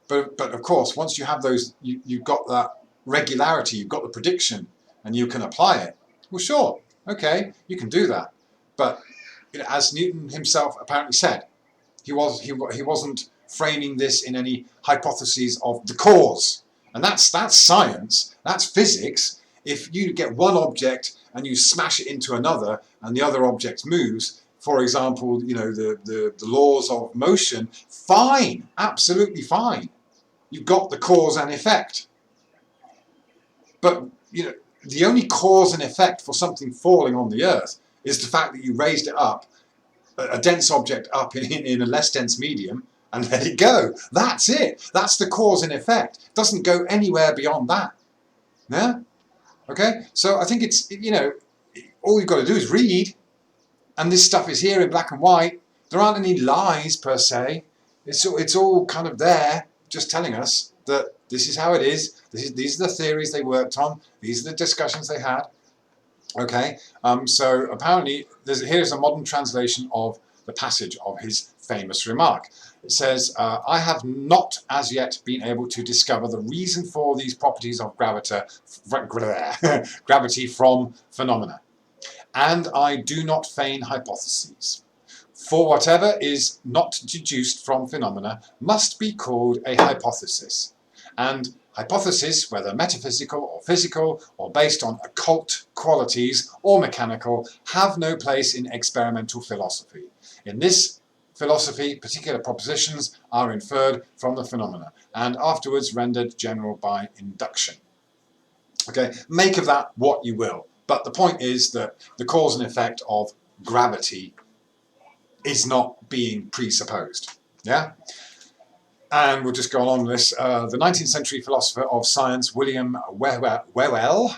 But of course, once you have those, you've got that regularity, you've got the prediction, and you can apply it. Well, sure, okay, you can do that. But as Newton himself apparently said, he wasn't framing this in any hypotheses of the cause. And that's science, that's physics. If you get one object and you smash it into another and the other object moves, for example, the laws of motion, fine, absolutely fine. You've got the cause and effect. But the only cause and effect for something falling on the Earth is the fact that you raised it up, a dense object up in a less dense medium, and let it go. That's it. That's the cause and effect. It doesn't go anywhere beyond that. Yeah? Okay? So I think it's, all you've got to do is read, and this stuff is here in black and white. There aren't any lies per se. It's all kind of there, just telling us that this is how it is. These are the theories they worked on. These are the discussions they had. Okay? So apparently, here's a modern translation of the passage of his famous remark. It says, I have not as yet been able to discover the reason for these properties of gravity from phenomena, and I do not feign hypotheses. For whatever is not deduced from phenomena must be called a hypothesis, and hypotheses, whether metaphysical or physical, or based on occult qualities or mechanical, have no place in experimental philosophy. In this philosophy, particular propositions are inferred from the phenomena, and afterwards rendered general by induction. Okay, make of that what you will. But the point is that the cause and effect of gravity is not being presupposed. Yeah? And we'll just go on with this. The 19th century philosopher of science, William Whewell,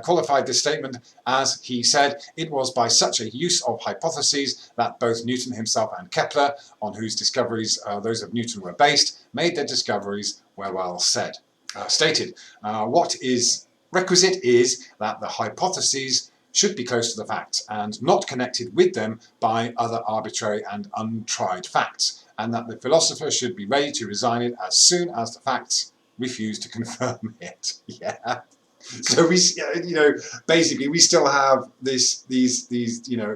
qualified this statement as, he said, it was by such a use of hypotheses that both Newton himself and Kepler, on whose discoveries those of Newton were based, made their discoveries, Whewell stated. What is requisite is that the hypotheses should be close to the facts and not connected with them by other arbitrary and untried facts, and that the philosopher should be ready to resign it as soon as the facts refuse to confirm it. Yeah. So we, basically we still have these,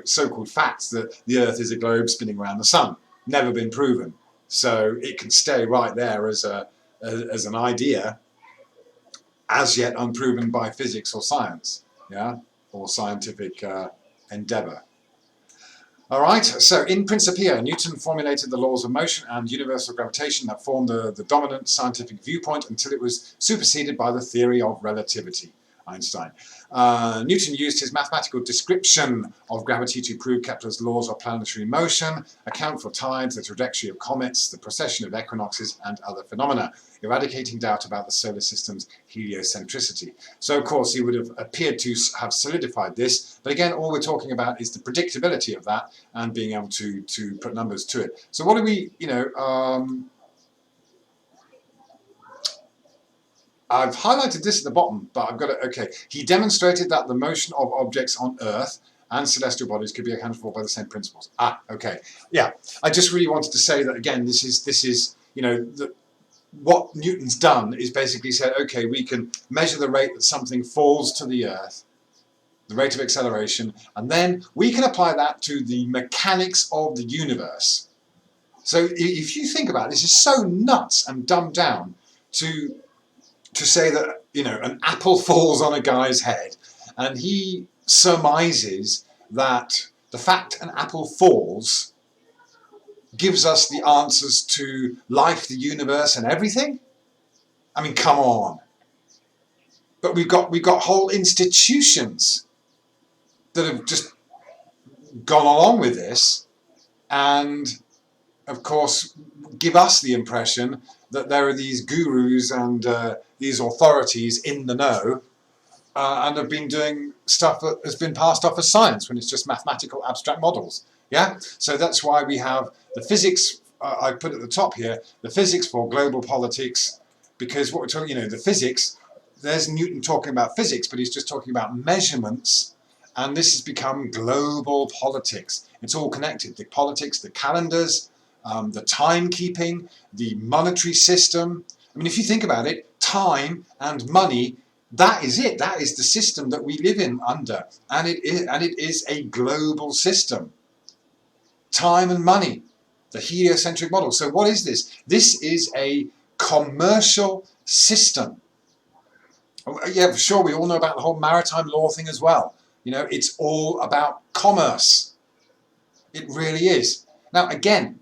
so-called facts that the Earth is a globe spinning around the sun. Never been proven. So it can stay right there as an idea, as yet unproven by physics or science, yeah, or scientific endeavour. All right, so in Principia, Newton formulated the laws of motion and universal gravitation that formed the dominant scientific viewpoint until it was superseded by the theory of relativity, Einstein. Newton used his mathematical description of gravity to prove Kepler's laws of planetary motion, account for tides, the trajectory of comets, the precession of equinoxes, and other phenomena, eradicating doubt about the solar system's heliocentricity. So, of course, he would have appeared to have solidified this, but again, all we're talking about is the predictability of that and being able to put numbers to it. So what do we, I've highlighted this at the bottom, but I've got it, okay. He demonstrated that the motion of objects on Earth and celestial bodies could be accounted for by the same principles. Ah, okay. Yeah, I just really wanted to say that again, this is what Newton's done is basically said, okay, we can measure the rate that something falls to the Earth, the rate of acceleration, and then we can apply that to the mechanics of the universe. So if you think about it, this is so nuts and dumbed down to say that, an apple falls on a guy's head and he surmises that the fact an apple falls gives us the answers to life, the universe, and everything. I mean, come on. But we've got whole institutions that have just gone along with this, and of course give us the impression that there are these gurus and these authorities in the know and have been doing stuff that has been passed off as science when it's just mathematical abstract models. Yeah, so that's why we have the physics. I put at the top here the physics for global politics, because what we're talking, the physics. There's Newton talking about physics, but he's just talking about measurements, and this has become global politics. It's all connected. The politics, the calendars, the timekeeping, the monetary system. I mean, if you think about it, time and money. That is it. That is the system that we live in under, and it is a global system. Time and money, the heliocentric model. So what is this? This is a commercial system. Yeah, for sure, we all know about the whole maritime law thing as well. It's all about commerce. It really is. Now, again,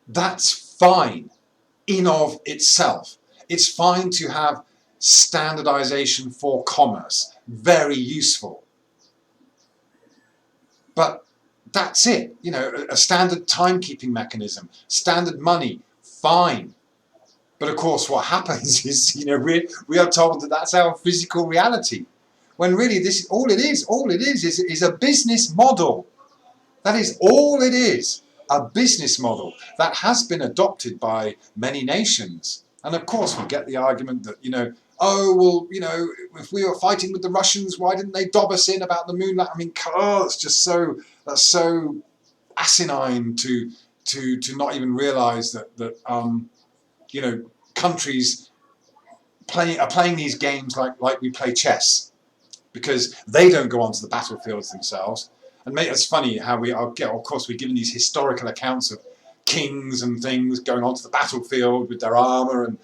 that's fine in of itself. It's fine to have standardization for commerce. Very useful. But that's it. A standard timekeeping mechanism, standard money, fine. But of course, what happens is, we are told that that's our physical reality, when really this all it is a business model. That is all it is, a business model that has been adopted by many nations. And of course, we get the argument that if we were fighting with the Russians, why didn't they dob us in about the moon? I mean, that's just so asinine to not even realise that countries are playing these games like we play chess, because they don't go onto the battlefields themselves. And it's funny how of course, we're given these historical accounts of kings and things going onto the battlefield with their armour, and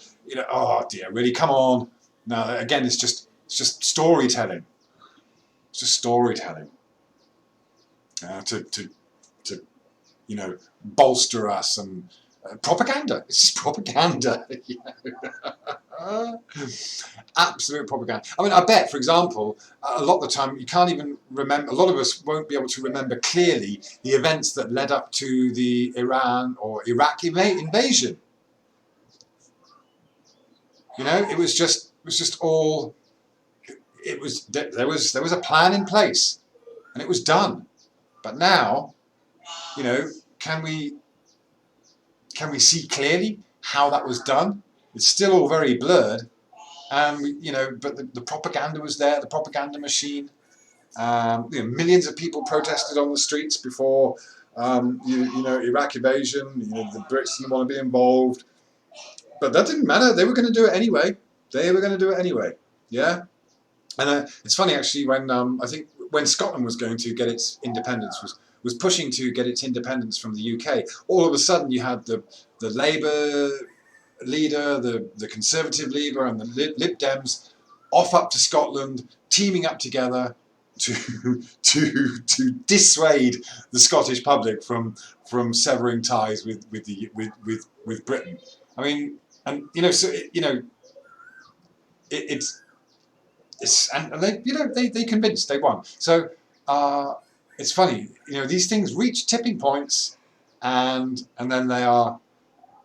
oh dear, really, come on. Now again, it's just storytelling. It's just storytelling to bolster us, and propaganda. It's just propaganda. Absolute propaganda. I mean, I bet, for example, a lot of the time you can't even remember. A lot of us won't be able to remember clearly the events that led up to the Iran or Iraq invasion. It was just all. There was a plan in place, and it was done. But now, can we see clearly how that was done? It's still all very blurred, and but the propaganda was there, the propaganda machine. Millions of people protested on the streets before Iraq invasion. The Brits didn't want to be involved, but that didn't matter. They were going to do it anyway. Yeah. And it's funny actually when I think when Scotland was going to get its independence, was pushing to get its independence from the UK. All of a sudden you had the Labour leader, the Conservative leader, and the Lib Dems off up to Scotland, teaming up together to dissuade the Scottish public from severing ties with Britain. I mean, and they convinced, they won. So it's funny, these things reach tipping points, and then they are,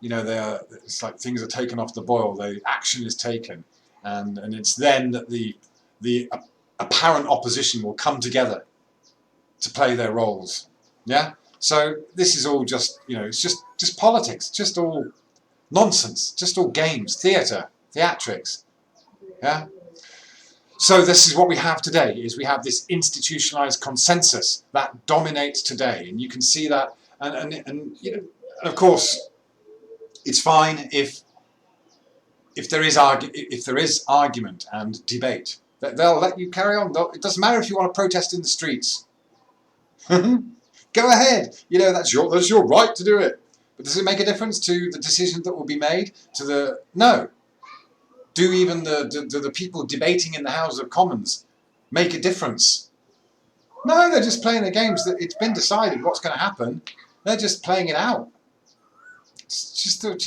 it's like things are taken off the boil. The action is taken, and it's then that the apparent opposition will come together to play their roles. Yeah. So this is all just it's just politics, just all nonsense, just all games, theatrics. Yeah. So this is what we have today, is we have this institutionalized consensus that dominates today, and you can see that, and of course, it's fine if there is argument and debate. They'll let you carry on. It doesn't matter if you want to protest in the streets. Go ahead. That's your right to do it. But does it make a difference to the decision that will be made? No. Do even the people debating in the House of Commons make a difference? No, they're just playing the games. That it's been decided what's going to happen. They're just playing it out. It's just it's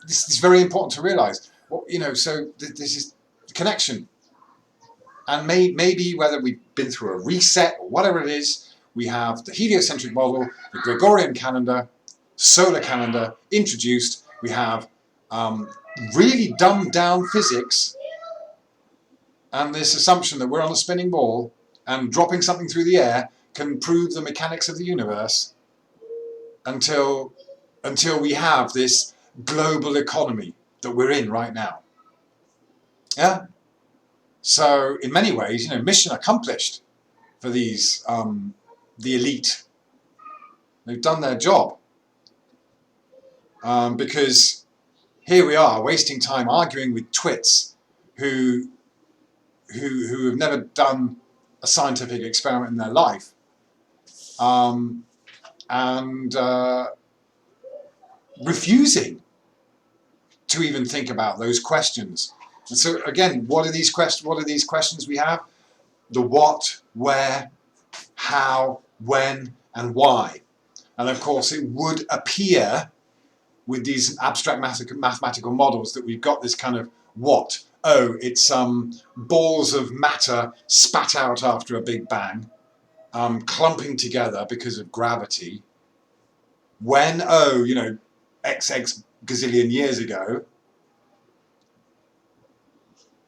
this is very important to realise. So this is the connection, and maybe whether we've been through a reset or whatever it is, we have the heliocentric model, the Gregorian calendar, solar calendar introduced. We have really dumbed down physics and this assumption that we're on a spinning ball and dropping something through the air can prove the mechanics of the universe until we have this global economy that we're in right now. Yeah? So in many ways, mission accomplished for these, the elite. They've done their job. Because here we are wasting time arguing with twits who have never done a scientific experiment in their life, and refusing to even think about those questions. And so again, what are these questions we have? The what, where, how, when, and why. And of course, it would appear with these abstract mathematical models that we've got this kind of what. Oh, it's balls of matter spat out after a big bang, clumping together because of gravity. When, XX gazillion years ago.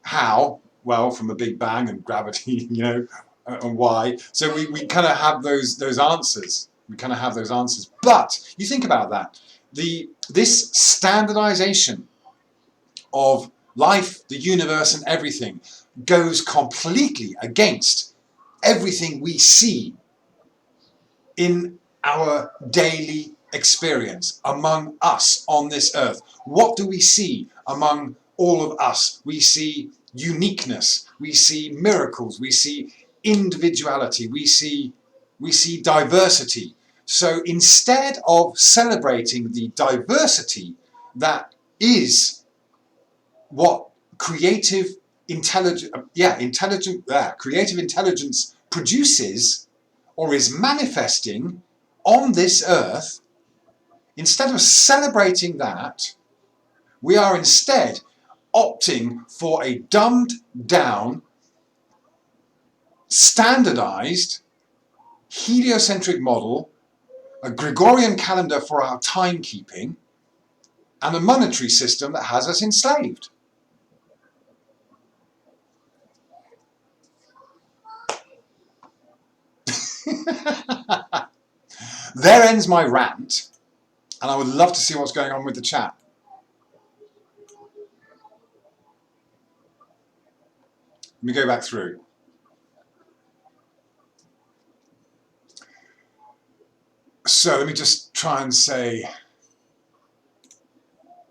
How? Well, from a big bang and gravity, and why. So we kind of have those answers. We kind of have those answers. But you think about that. This standardization of life, the universe, and everything goes completely against everything we see in our daily experience among us on this earth. What do we see among all of us? We see uniqueness, we see miracles, we see individuality, we see diversity. So instead of celebrating the diversity that is what creative intelligence produces or is manifesting on this earth, instead of celebrating that, we are instead opting for a dumbed down, standardized, heliocentric model, a Gregorian calendar for our timekeeping, and a monetary system that has us enslaved. There ends my rant, and I would love to see what's going on with the chat. Let me go back through. So let me just try and say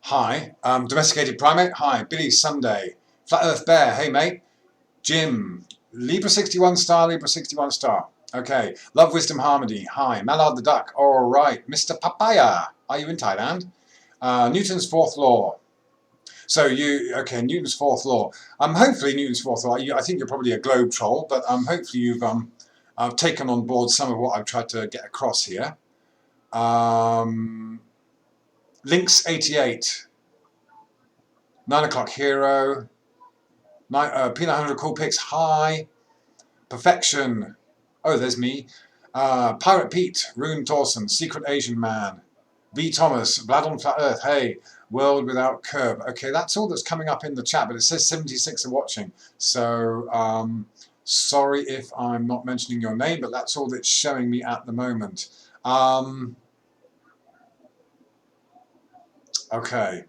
hi. Domesticated primate, hi. Billy Sunday. Flat Earth Bear, hey mate. Jim. Libra 61 star, Libra 61 star. Okay. Love, Wisdom, Harmony, hi. Mallard the Duck, alright. Mr. Papaya, are you in Thailand? Newton's fourth law. So okay, Newton's fourth law. Hopefully Newton's fourth law, I think you're probably a globe troll, but hopefully you've taken on board some of what I've tried to get across here. Lynx 88, 9 o'clock hero, P900 cool pics, hi, perfection, oh there's me, Pirate Pete, Rune Torsen, Secret Asian Man, V Thomas, Vlad on Flat Earth, hey, World Without Curb. Okay, that's all that's coming up in the chat, but it says 76 are watching, so sorry if I'm not mentioning your name, but that's all that's showing me at the moment. Okay.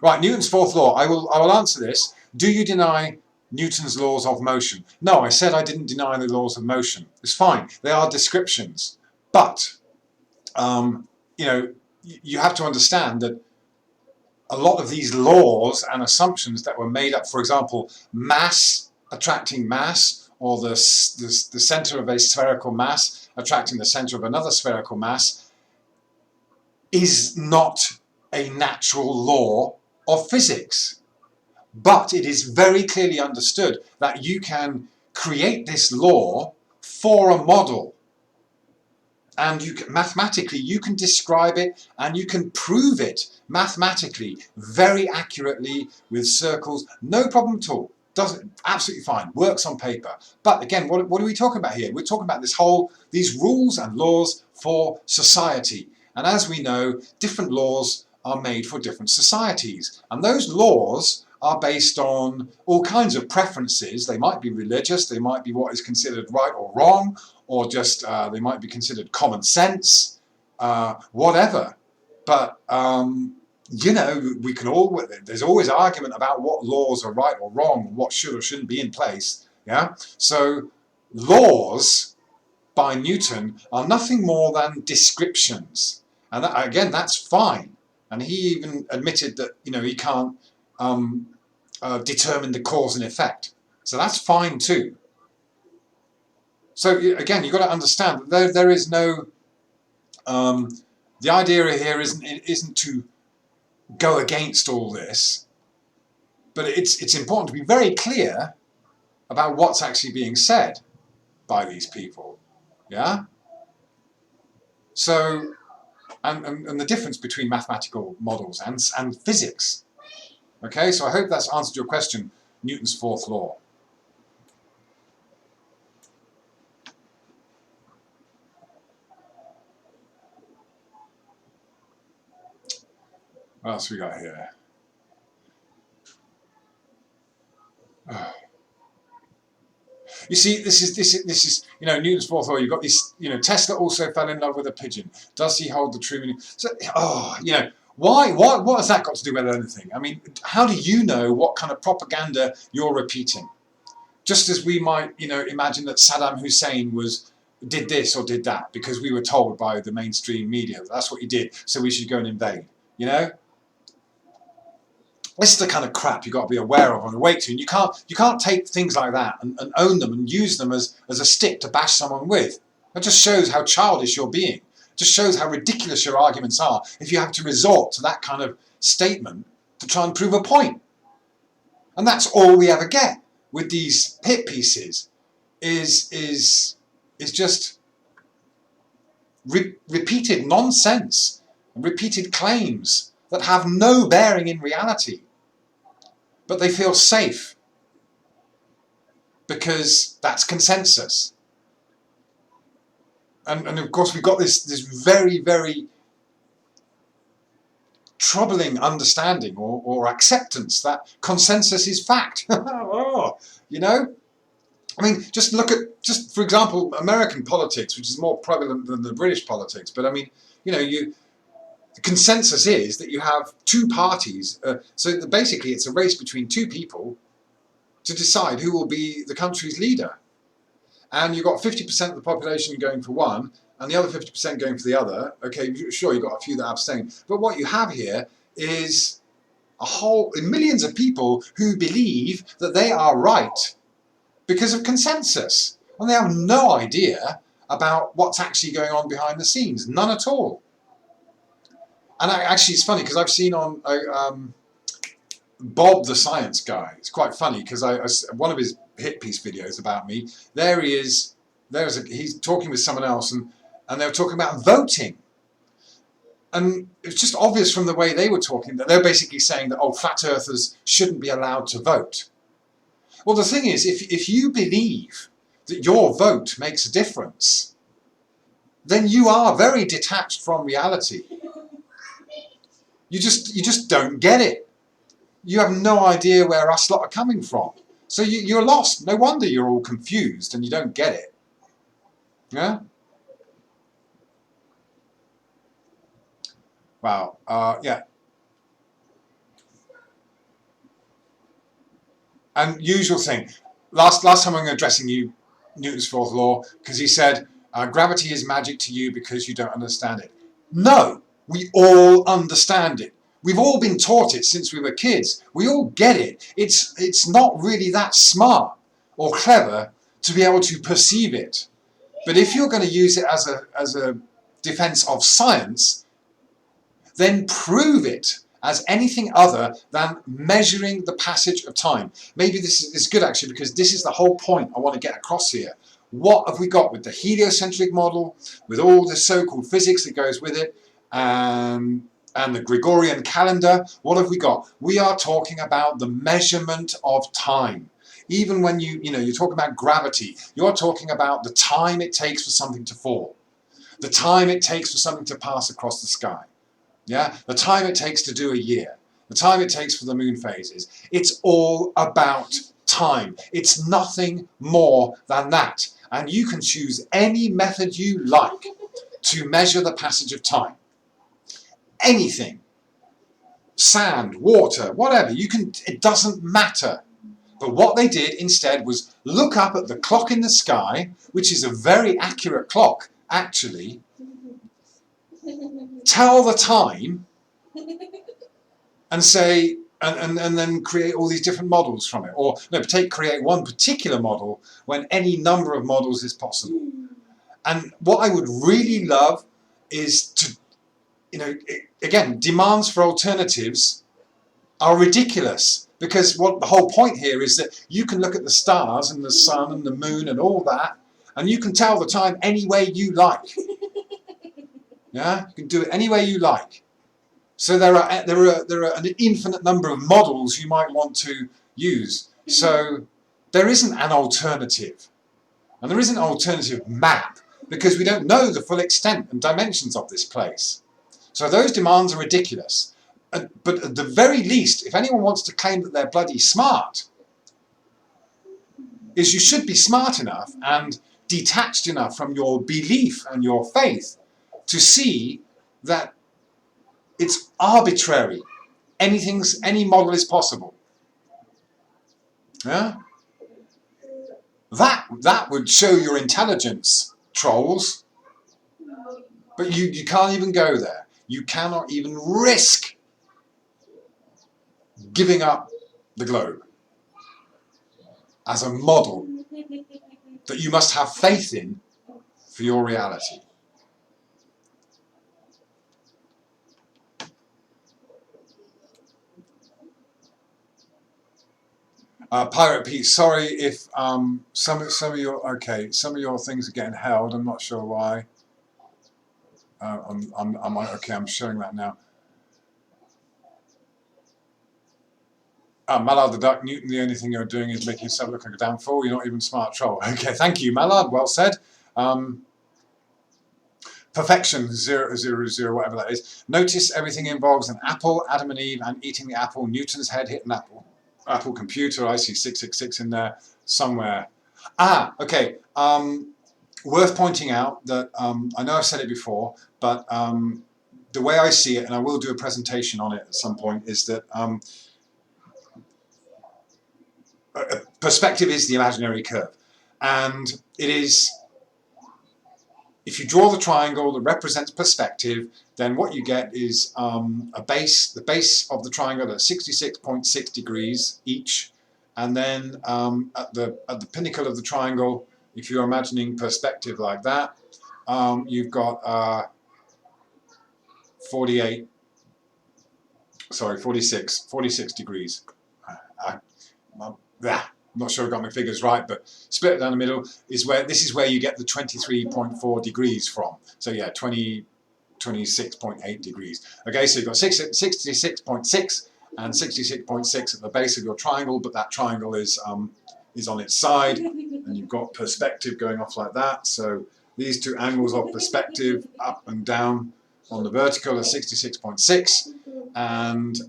Right, Newton's fourth law. I will answer this. Do you deny Newton's laws of motion? No, I said I didn't deny the laws of motion. It's fine. They are descriptions. But, you know, you have to understand that a lot of these laws and assumptions that were made up, for example, mass attracting mass, or the center of a spherical mass attracting the center of another spherical mass, is not a natural law of physics. But it is very clearly understood that you can create this law for a model, and mathematically you can describe it and you can prove it mathematically very accurately with circles, no problem at all. Absolutely fine, works on paper. But again, what are we talking about here? We're talking about these rules and laws for society. And as we know, different laws are made for different societies. And those laws are based on all kinds of preferences. They might be religious, they might be what is considered right or wrong, or just they might be considered common sense, whatever. But you know, there's always argument about what laws are right or wrong, what should or shouldn't be in place. Yeah. So laws by Newton are nothing more than descriptions, and that, again, that's fine. And he even admitted that, you know, he can't determine the cause and effect, so that's fine too. So again, you've got to understand that there is no. The idea here isn't to go against all this, but it's important to be very clear about what's actually being said by these people. Yeah. So, and the difference between mathematical models and physics. Okay, so I hope that's answered your question, Newton's fourth law. What else we got here? You see, this is you know, Newton's fourth law. You've got this, you know, Tesla also fell in love with a pigeon. Does he hold the true meaning? So, you know, what has that got to do with anything? I mean, how do you know what kind of propaganda you're repeating? Just as we might, you know, imagine that Saddam Hussein did this or did that because we were told by the mainstream media that's what he did, so we should go and invade. You know, this is the kind of crap you've got to be aware of and awake to, and you can't take things like that and own them and use them as a stick to bash someone with. That just shows how childish you're being. It just shows how ridiculous your arguments are if you have to resort to that kind of statement to try and prove a point. And that's all we ever get with these hit pieces is just repeated nonsense and repeated claims that have no bearing in reality, but they feel safe because that's consensus. And of course we've got this very, very troubling understanding or acceptance that consensus is fact. Oh, you know, I mean, just for example, American politics, which is more prevalent than the British politics. But I mean, you know, the consensus is that you have two parties. So basically, it's a race between two people to decide who will be the country's leader. And you've got 50% of the population going for one, and the other 50% going for the other. Okay, sure, you've got a few that abstain. But what you have here is millions of people who believe that they are right because of consensus. And they have no idea about what's actually going on behind the scenes. None at all. And actually, it's funny because I've seen on Bob the Science Guy. It's quite funny because one of his hit piece videos about me, there he is. He's talking with someone else, and they were talking about voting. And it was just obvious from the way they were talking that they're basically saying that, flat earthers shouldn't be allowed to vote. Well, the thing is, if you believe that your vote makes a difference, then you are very detached from reality. You just don't get it. You have no idea where us lot are coming from. So you're lost. No wonder you're all confused and you don't get it. Yeah? Wow. Yeah. And usual thing. Last time I'm addressing you, Newton's fourth law, because he said, gravity is magic to you because you don't understand it. No, we all understand it. We've all been taught it since we were kids. We all get it. It's not really that smart or clever to be able to perceive it. But if you're going to use it as a defense of science, then prove it as anything other than measuring the passage of time. Maybe this is good actually, because this is the whole point I want to get across here. What have we got with the heliocentric model, with all the so-called physics that goes with it, and the Gregorian calendar? What have we got? We are talking about the measurement of time. Even when you talk about gravity, you're talking about the time it takes for something to fall, the time it takes for something to pass across the sky. Yeah, the time it takes to do a year, the time it takes for the moon phases. It's all about time. It's nothing more than that. And you can choose any method you like to measure the passage of time. Anything. Sand, water, whatever. It doesn't matter. But what they did instead was look up at the clock in the sky, which is a very accurate clock, actually, tell the time, and say, and then create all these different models from it. Or create one particular model when any number of models is possible. And what I would really love is to, again, demands for alternatives are ridiculous. Because what the whole point here is that you can look at the stars and the sun and the moon and all that, and you can tell the time any way you like. Yeah, you can do it any way you like. So there are an infinite number of models you might want to use. So there isn't an alternative, and there isn't an alternative map because we don't know the full extent and dimensions of this place. So those demands are ridiculous. But at the very least, if anyone wants to claim that they're bloody smart, is you should be smart enough and detached enough from your belief and your faith to see that it's arbitrary. Any model is possible. Yeah? That would show your intelligence, trolls. But you can't even go there. You cannot even risk giving up the globe as a model that you must have faith in for your reality. Pirate Pete, sorry if some of your things are getting held. I'm not sure why. I'm showing that now. Mallard the Duck, Newton, the only thing you're doing is making yourself look like a damn fool. You're not even smart troll. Okay, thank you, Mallard. Well said. Perfection, 0, 0, 0, whatever that is. Notice everything involves an apple, Adam and Eve, and eating the apple. Newton's head hit an apple. Apple computer, I see 666 in there somewhere. Okay. Worth pointing out that, I know I've said it before, but the way I see it, and I will do a presentation on it at some point, is that perspective is the imaginary curve, and it is, if you draw the triangle that represents perspective, then what you get is the base of the triangle at 66.6 degrees each, and then at the pinnacle of the triangle, if you're imagining perspective like that, you've got 46 degrees. I'm not sure I got my figures right, but split it down the middle is where you get the 23.4 degrees from. So yeah, 26.8 degrees. Okay, so you've got 66.6 and 66.6 at the base of your triangle, but that triangle is on its side, and you've got perspective going off like that. So these two angles of perspective, up and down on the vertical, are 66.6, and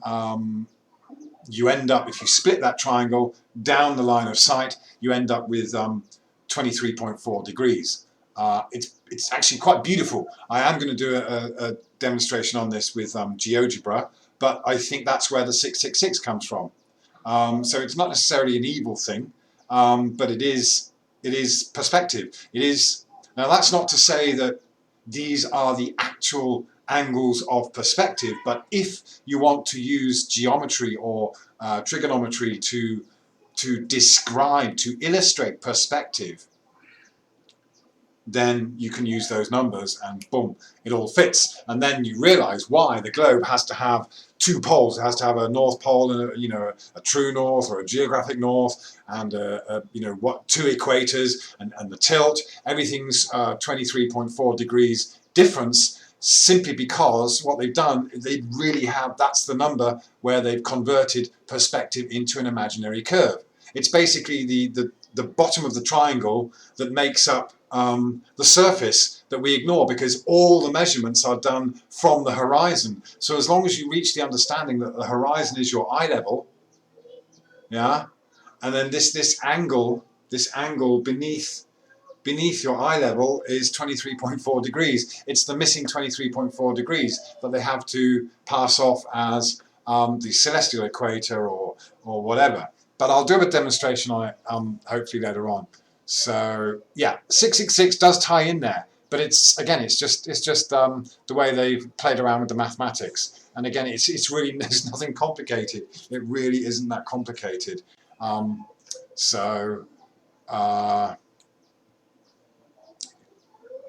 you end up, if you split that triangle down the line of sight, you end up with 23.4 degrees. It's actually quite beautiful. I am going to do a demonstration on this with GeoGebra, but I think that's where the 666 comes from. So it's not necessarily an evil thing, but it is perspective. It is. Now that's not to say that these are the actual angles of perspective, but if you want to use geometry or trigonometry to describe, to illustrate perspective, then you can use those numbers and boom, it all fits. And then you realize why the globe has to have two poles. It has to have a north pole and a true north or a geographic north, and two equators, and the tilt. Everything's 23.4 degrees difference, simply because what they've done, they really have, that's the number where they've converted perspective into an imaginary curve. It's basically the bottom of the triangle that makes up the surface that we ignore, because all the measurements are done from the horizon. So as long as you reach the understanding that the horizon is your eye level, yeah, and then this angle beneath your eye level is 23.4 degrees. It's the missing 23.4 degrees that they have to pass off as the celestial equator or whatever. But I'll do a demonstration on it hopefully later on. So yeah, 666 does tie in there, but it's just the way they've played around with the mathematics. And again, it's really, there's nothing complicated. It really isn't that complicated.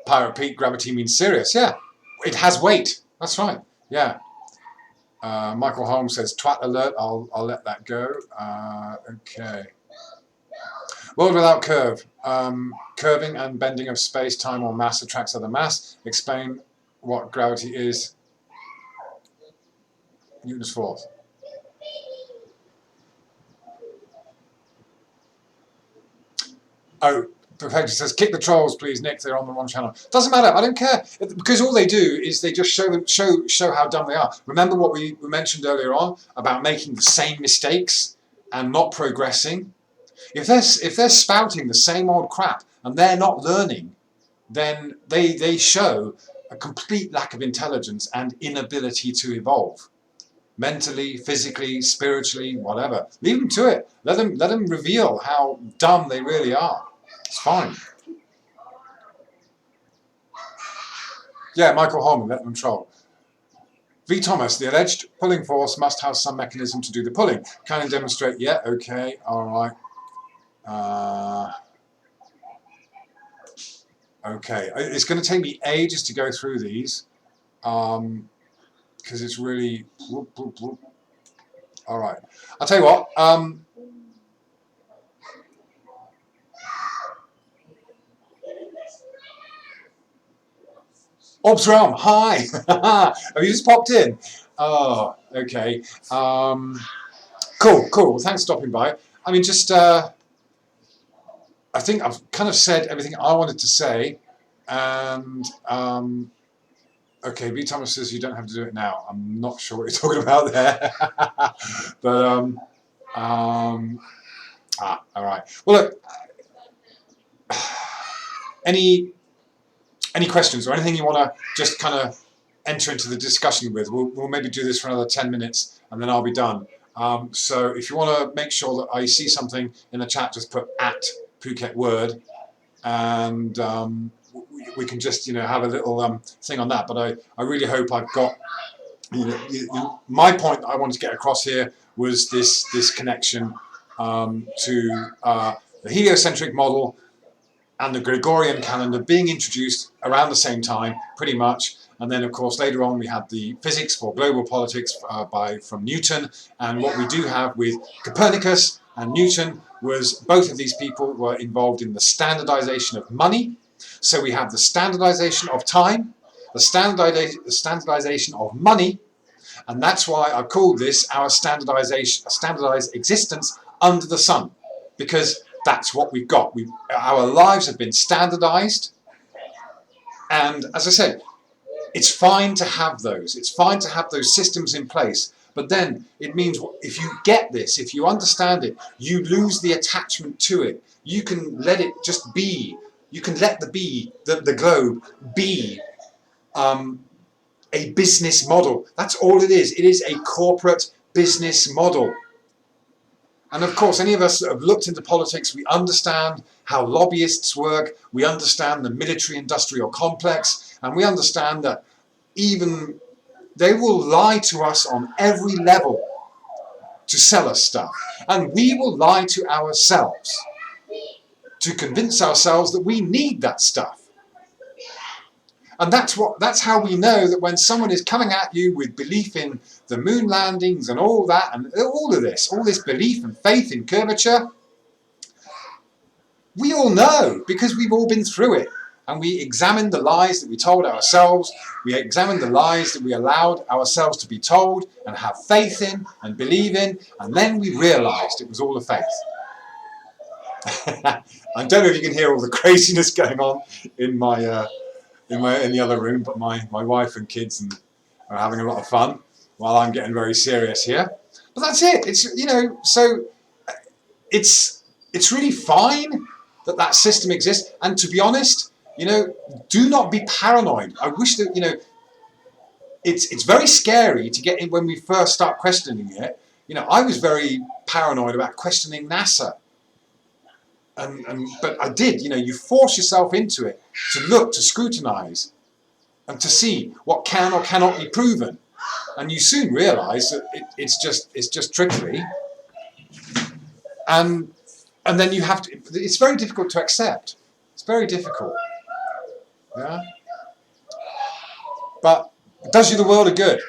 Pirate Pete, gravity means serious. Yeah, it has weight. That's right. Yeah. Michael Holmes says, twat alert. I'll let that go. Okay. World without curve. Curving and bending of space, time, or mass attracts other mass. Explain what gravity is. Newton's force. Oh, Perfecto says, kick the trolls, please, Nick. They're on the wrong channel. Doesn't matter. I don't care, because all they do is they just show how dumb they are. Remember what we mentioned earlier on about making the same mistakes and not progressing. If they're spouting the same old crap and they're not learning, then they show a complete lack of intelligence and inability to evolve, mentally, physically, spiritually, whatever. Leave them to it. Let them reveal how dumb they really are. It's fine. Yeah, Michael Holman, let them troll. V. Thomas, the alleged pulling force must have some mechanism to do the pulling. Can I demonstrate? Yeah, okay, all right. Okay, it's going to take me ages to go through these, because it's really... Whoop, whoop, whoop. All right, I'll tell you what. Orbs Realm, hi! Have you just popped in? Oh, okay. Cool. Thanks for stopping by. I mean, just... I think I've kind of said everything I wanted to say, and okay, V. Thomas says you don't have to do it now. I'm not sure what you're talking about there, but all right. Well, look, any questions or anything you want to just kind of enter into the discussion with? We'll maybe do this for another 10 minutes, and then I'll be done. So if you want to make sure that I see something in the chat, just put @Phuket Word, and we can just have a little thing on that. But I really hope I've got my point I wanted to get across here was this connection to the heliocentric model and the Gregorian calendar being introduced around the same time, pretty much. And then, of course, later on we had the physics for global politics from Newton. And what we do have with Copernicus and Newton was both of these people were involved in the standardization of money. So we have the standardization of time, the standardization of money, and that's why I called this our standardized existence under the sun, because that's what we've got. Our lives have been standardized, and as I said, it's fine to have those. It's fine to have those systems in place, but then it means if you get this, if you understand it, you lose the attachment to it. You can let it just be. You can let the globe be a business model. That's all it is. It is a corporate business model. And of course, any of us that have looked into politics, we understand how lobbyists work, we understand the military-industrial complex, and we understand that even they will lie to us on every level to sell us stuff. And we will lie to ourselves to convince ourselves that we need that stuff. And that's how we know that when someone is coming at you with belief in the moon landings and all that, and all this belief and faith in curvature, we all know because we've all been through it. And we examined the lies that we told ourselves, we examined the lies that we allowed ourselves to be told and have faith in and believe in, and then we realized it was all a faith. I don't know if you can hear all the craziness going on in the other room, but my wife and kids are having a lot of fun while I'm getting very serious here. But that's it. It's so it's really fine that system exists. And to be honest, do not be paranoid. I wish that it's very scary to get in when we first start questioning it. I was very paranoid about questioning NASA. But I did, you force yourself into it to look, to scrutinize, and to see what can or cannot be proven. And you soon realize that it's just trickery. And then you have to, it's very difficult to accept. It's very difficult. Yeah? But it does you the world of good.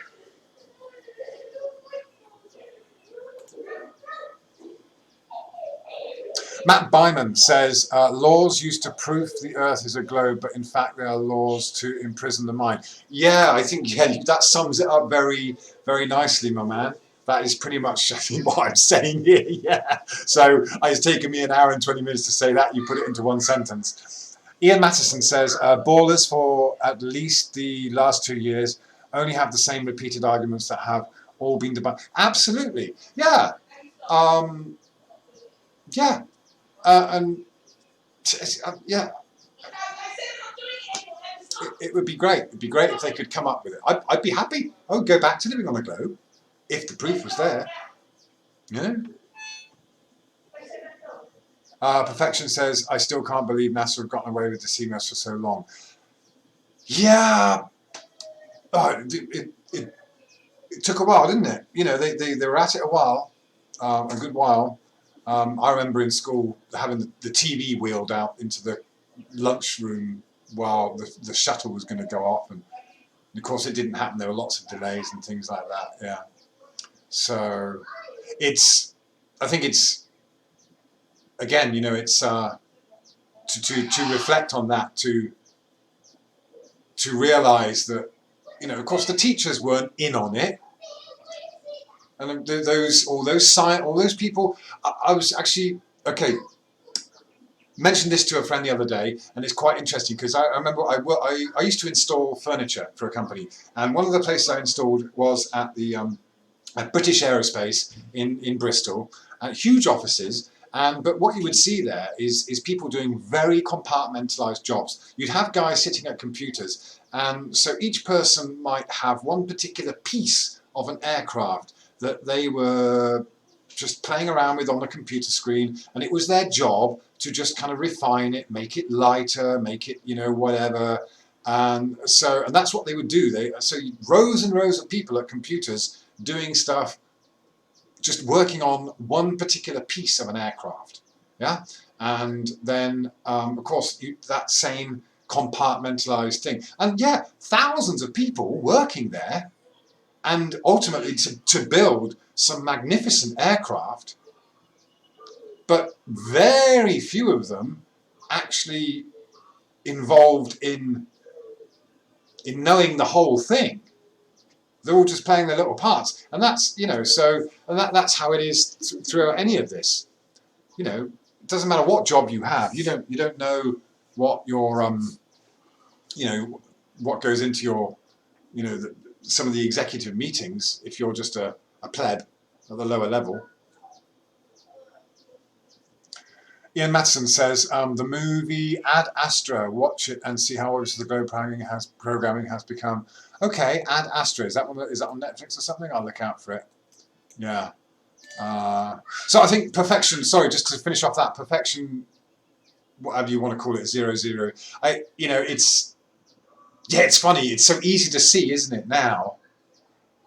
Matt Byman says, laws used to prove the earth is a globe, but in fact they are laws to imprison the mind. Yeah, I think that sums it up very, very nicely, my man. That is pretty much, I think, what I'm saying here, yeah. So it's taken me an hour and 20 minutes to say that. You put it into one sentence. Ian Mattison says, ballers for at least the last 2 years only have the same repeated arguments that have all been debunked. Absolutely, yeah. Yeah. Yeah, it would be great. It'd be great if they could come up with it. I'd be happy. I would go back to living on a globe if the proof was there. Perfection says, I still can't believe NASA have gotten away with deceiving us for so long. Yeah, it took a while, didn't it? They were at it a while, a good while. I remember in school having the TV wheeled out into the lunchroom while the shuttle was going to go off, and of course it didn't happen. There were lots of delays and things like that. Yeah, so I think it's again, it's to reflect on that, to realise that of course the teachers weren't in on it. And all those people, I was actually, mentioned this to a friend the other day, and it's quite interesting because I remember I used to install furniture for a company, and one of the places I installed was at the at British Aerospace in Bristol, huge offices. But what you would see there is people doing very compartmentalised jobs. You'd have guys sitting at computers, and so each person might have one particular piece of an aircraft that they were just playing around with on a computer screen, and it was their job to just kind of refine it, make it lighter, make it, whatever. And that's what they would do. So rows and rows of people at computers doing stuff, just working on one particular piece of an aircraft. Yeah, and then of course that same compartmentalized thing, and yeah, thousands of people working there, and ultimately to build some magnificent aircraft, but very few of them actually involved in knowing the whole thing. They're all just playing their little parts, and that's that's how it is throughout any of this. It doesn't matter what job you have. You don't know what your what goes into your some of the executive meetings if you're just a pleb at the lower level. Ian Matson says the movie Ad Astra, watch it and see how obvious the globe programming has become. Okay, Ad Astra, is that on Netflix or something? I'll look out for it. Yeah. So I think perfection. Sorry, just to finish off that perfection, whatever you want to call it, 0-0. It's funny. It's so easy to see, isn't it now?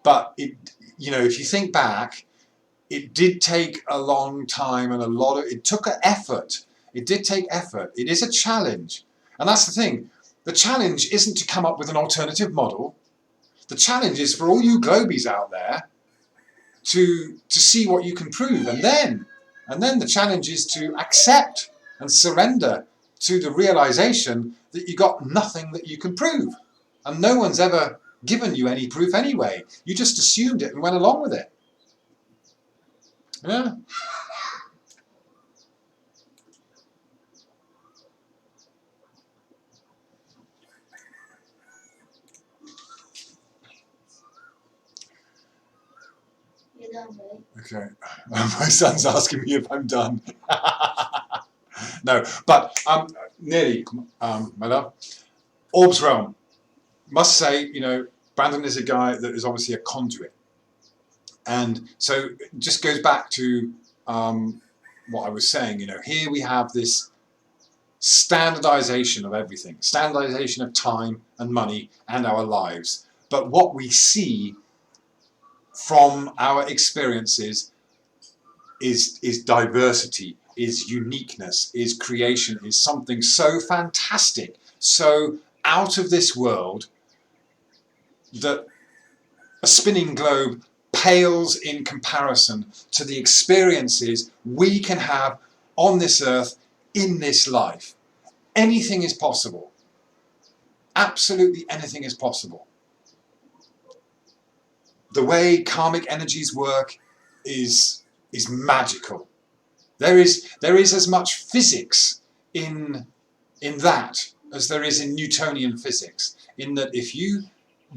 But if you think back, it did take a long time and it took an effort. It did take effort. It is a challenge. And that's the thing. The challenge isn't to come up with an alternative model. The challenge is for all you globies out there to see what you can prove. And then the challenge is to accept and surrender to the realization that you got nothing that you can prove. And no one's ever given you any proof anyway. You just assumed it and went along with it. Yeah. You're done, right? Okay. My son's asking me if I'm done. No, but nearly, my love. Orbs Realm. Must say, Brandon is a guy that is obviously a conduit. And so it just goes back to what I was saying. Here we have this standardization of everything, standardization of time and money and our lives. But what we see from our experiences is diversity, is uniqueness, is creation, is something so fantastic, so out of this world, that a spinning globe pales in comparison to the experiences we can have on this earth in this life. Anything is possible. Absolutely anything is possible. The way karmic energies work is magical. There is as much physics in that as there is in Newtonian physics, in that if you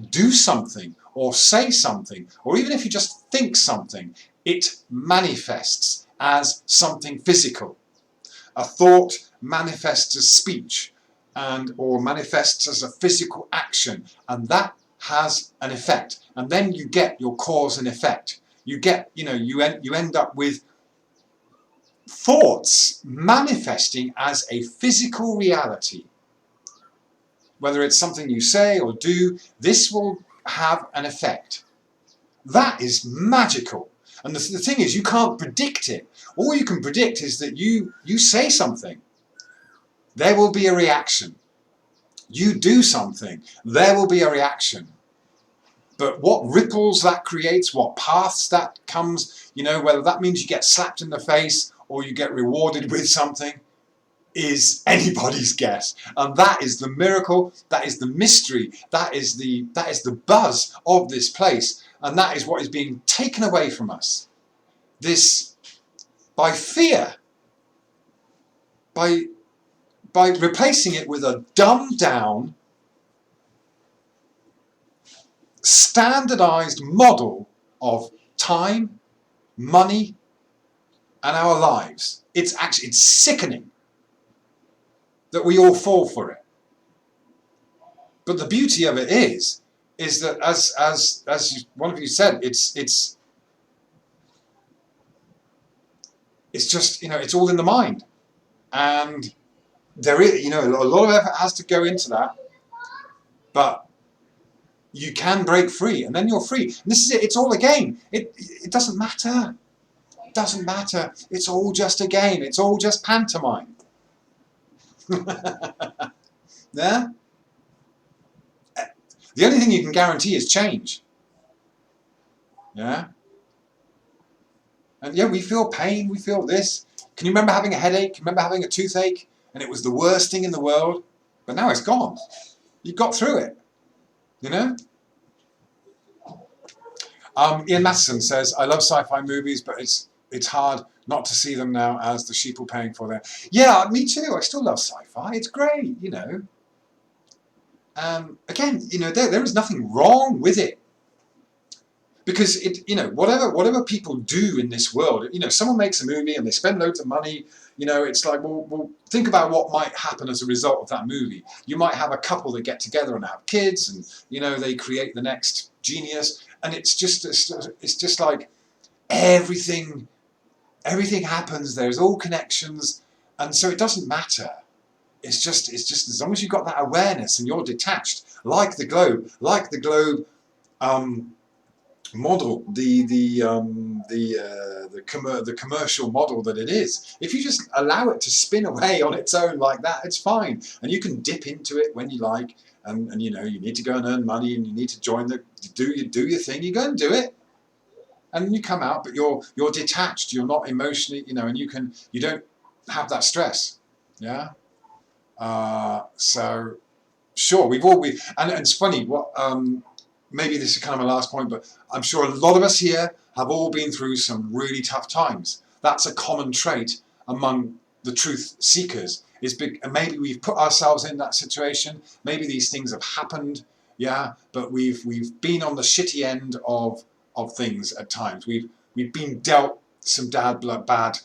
do something or say something, or even if you just think something, it manifests as something physical. A thought manifests as speech, or manifests as a physical action, and that has an effect. And then you get your cause and effect. You get, you end up with thoughts manifesting as a physical reality. Whether it's something you say or do, this will have an effect. That is magical. And the thing is, you can't predict it. All you can predict is that you say something, there will be a reaction. You do something, there will be a reaction. But what ripples that creates, what paths that comes, whether that means you get slapped in the face or you get rewarded with something, is anybody's guess. And that is the miracle, that is the mystery, that is the buzz of this place, and that is what is being taken away from us. This, by fear, by replacing it with a dumbed down, standardized model of time, money, and our lives. It's sickening that we all fall for it. But the beauty of it is that as one of you said, it's It's just, it's all in the mind. And there is, a lot of effort has to go into that, but you can break free, and then you're free. And this is it. It's all a game. It doesn't matter. It doesn't matter. It's all just a game. It's all just pantomime. Yeah? The only thing you can guarantee is change. Yeah? And yeah, we feel pain, we feel this. Can you remember having a headache? Remember having a toothache? And it was the worst thing in the world? But now it's gone. You got through it. You know? Ian Matheson says, I love sci-fi movies, but it's hard not to see them now as the sheeple paying for them. Yeah, me too. I still love sci-fi. It's great, Again, there is nothing wrong with it. Because whatever people do in this world, someone makes a movie and they spend loads of money, it's like, well, think about what might happen as a result of that movie. You might have a couple that get together and have kids, and they create the next genius, and it's just like everything happens. There's all connections, and so it doesn't matter. It's just as long as you've got that awareness and you're detached, like the globe. Model, the commercial model that it is. If you just allow it to spin away on its own like that, it's fine, and you can dip into it when you like, and you need to go and earn money, and you need to do your thing. You go and do it, and you come out, but you're detached. You're not emotionally, and you don't have that stress. Yeah. So sure, and it's funny what. Maybe this is kind of my last point, but I'm sure a lot of us here have all been through some really tough times. That's a common trait among the truth seekers. And maybe we've put ourselves in that situation. Maybe these things have happened, yeah. But we've been on the shitty end of things at times. We've been dealt some bad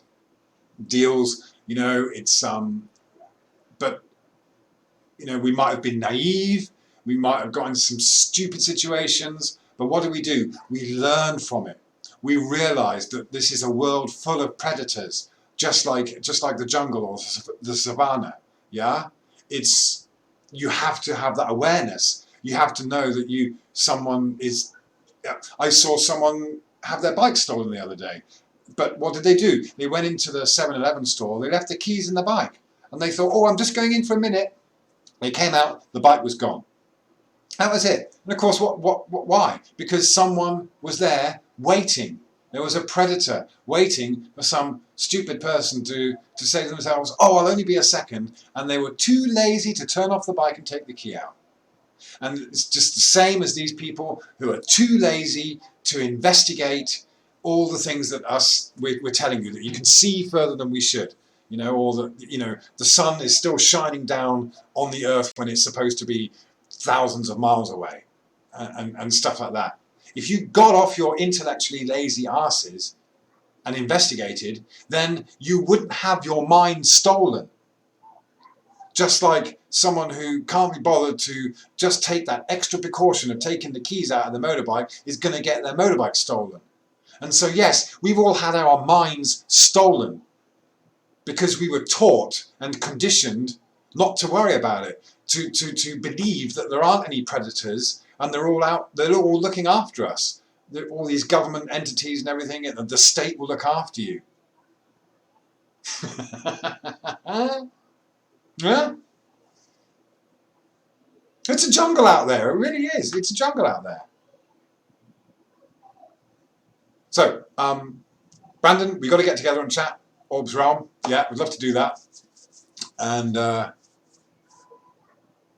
deals. But we might have been naive. We might have got into some stupid situations, but what do? We learn from it. We realise that this is a world full of predators, just like the jungle or the savannah. Yeah, you have to have that awareness. You have to know that someone is. I saw someone have their bike stolen the other day, but what did they do? They went into the 7-Eleven store. They left the keys in the bike, and they thought, "Oh, I'm just going in for a minute." They came out. The bike was gone. That was it. And of course, why? Because someone was there waiting. There was a predator waiting for some stupid person to say to themselves, "Oh, I'll only be a second," and they were too lazy to turn off the bike and take the key out. And it's just the same as these people who are too lazy to investigate all the things that we're telling you, that you can see further than we should. Or that the sun is still shining down on the earth when it's supposed to be thousands of miles away, and stuff like that. If you got off your intellectually lazy arses and investigated, then you wouldn't have your mind stolen. Just like someone who can't be bothered to just take that extra precaution of taking the keys out of the motorbike is going to get their motorbike stolen. And so yes, we've all had our minds stolen because we were taught and conditioned not to worry about it, to believe that there aren't any predators and they're all looking after us. All these government entities and everything, and the state will look after you. Yeah? It's a jungle out there, it really is. It's a jungle out there. So, Brandon, we've got to get together and chat. Orbs Realm, yeah, we'd love to do that. And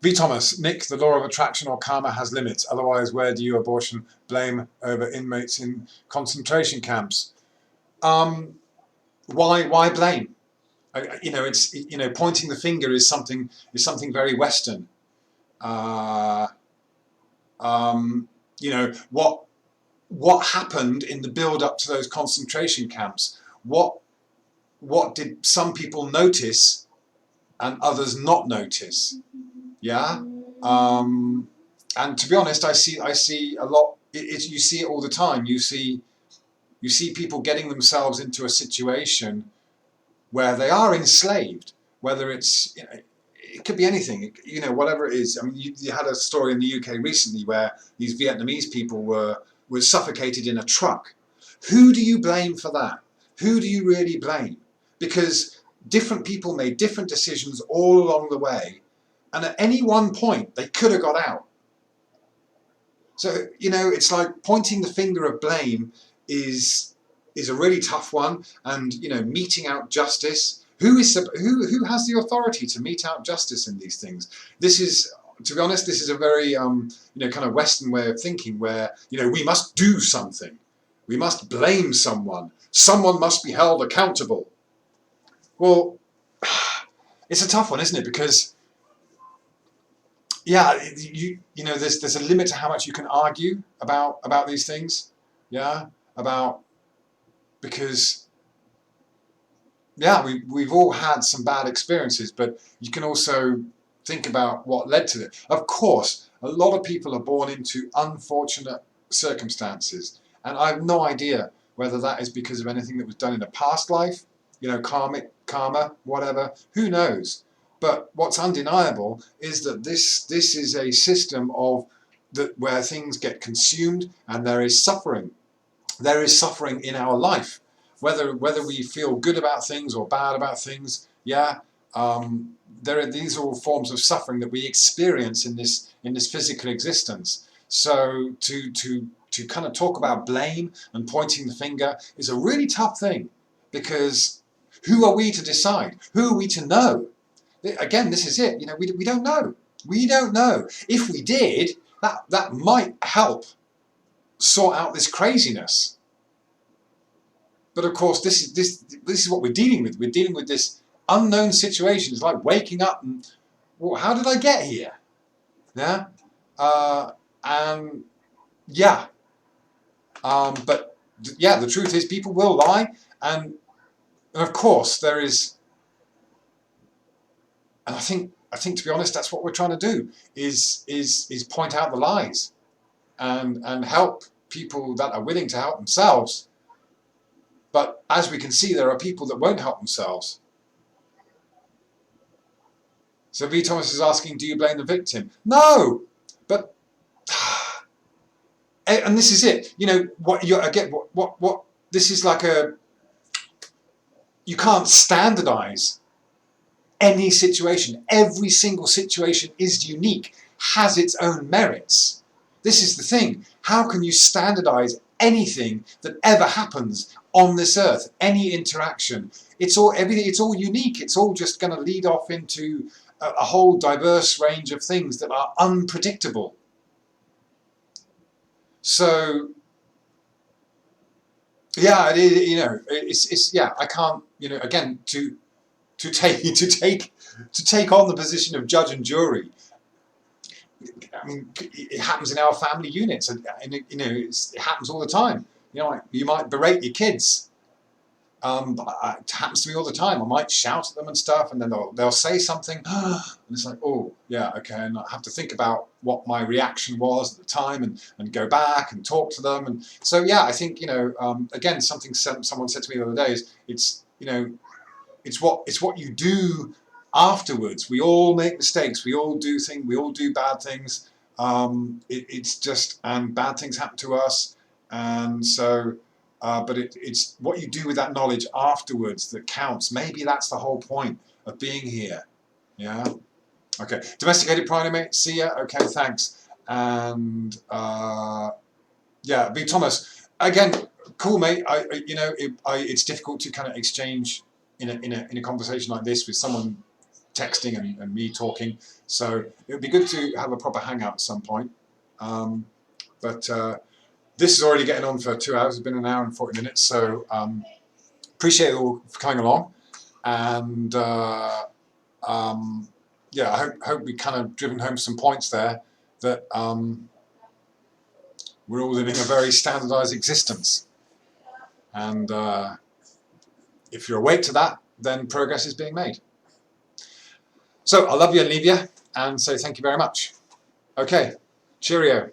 V. Thomas, Nick, the law of attraction or karma has limits. Otherwise, where do you abortion blame over inmates in concentration camps? Why blame? It's pointing the finger is something very Western. What happened in the build up to those concentration camps? What did some people notice and others not notice? Yeah, and to be honest, I see a lot. You see it all the time. You see people getting themselves into a situation where they are enslaved, whether it's, it could be anything, whatever it is. I mean, you had a story in the UK recently where these Vietnamese people were suffocated in a truck. Who do you blame for that? Who do you really blame? Because different people made different decisions all along the way, and at any one point they could have got out. So, it's like pointing the finger of blame is a really tough one, and, meting out justice. Who has the authority to mete out justice in these things? This is, to be honest, this is a very, kind of Western way of thinking where, we must do something. We must blame someone. Someone must be held accountable. Well, it's a tough one, isn't it? Because, yeah, there's a limit to how much you can argue about these things. Yeah, because, yeah, we've all had some bad experiences, but you can also think about what led to it. Of course, a lot of people are born into unfortunate circumstances, and I have no idea whether that is because of anything that was done in a past life, karma, whatever, who knows. But what's undeniable is that this is a system of where things get consumed and there is suffering. There is suffering in our life, whether we feel good about things or bad about things. Yeah, these are all forms of suffering that we experience in this physical existence. So to kind of talk about blame and pointing the finger is a really tough thing, because who are we to decide? Who are we to know? Again, this is it. We don't know. We don't know. If we did, that might help sort out this craziness. But of course, this is what we're dealing with. We're dealing with this unknown situation. It's like waking up and, well, how did I get here? Yeah, and yeah, but yeah, the truth is people will lie, and of course there is. And I think to be honest, that's what we're trying to do is point out the lies, and help people that are willing to help themselves. But as we can see, there are people that won't help themselves. So V. Thomas is asking, do you blame the victim? No, but and this is it. What this is like you can't standardize any situation. Every single situation is unique, has its own merits. This is the thing. How can you standardize anything that ever happens on this earth? Any interaction. It's all unique. It's all just going to lead off into a whole diverse range of things that are unpredictable. So yeah, it's yeah, I can't, again, to take on the position of judge and jury. I mean, it happens in our family units, and it happens all the time. You might berate your kids. It happens to me all the time. I might shout at them and stuff, and then they'll say something, and it's like, oh yeah, okay, and I have to think about what my reaction was at the time, and go back and talk to them. And so yeah, I think again, something someone said to me the other day is it's what you do afterwards. We all make mistakes. We all do things. We all do bad things. It's just, and bad things happen to us, and so. But it's what you do with that knowledge afterwards that counts. Maybe that's the whole point of being here. Yeah. Okay. Domesticated primate. See ya. Okay. Thanks. And yeah, B. Thomas. Again, cool, mate. It's difficult to kind of exchange in a conversation like this with someone texting and me talking. So it would be good to have a proper hangout at some point. But this is already getting on for 2 hours. It's been an hour and 40 minutes. So appreciate you all for coming along. And yeah, I hope we kind of driven home some points there that we're all living a very standardized existence. And if you're awake to that, then progress is being made. So I love you and leave you, and say thank you very much. Okay, cheerio.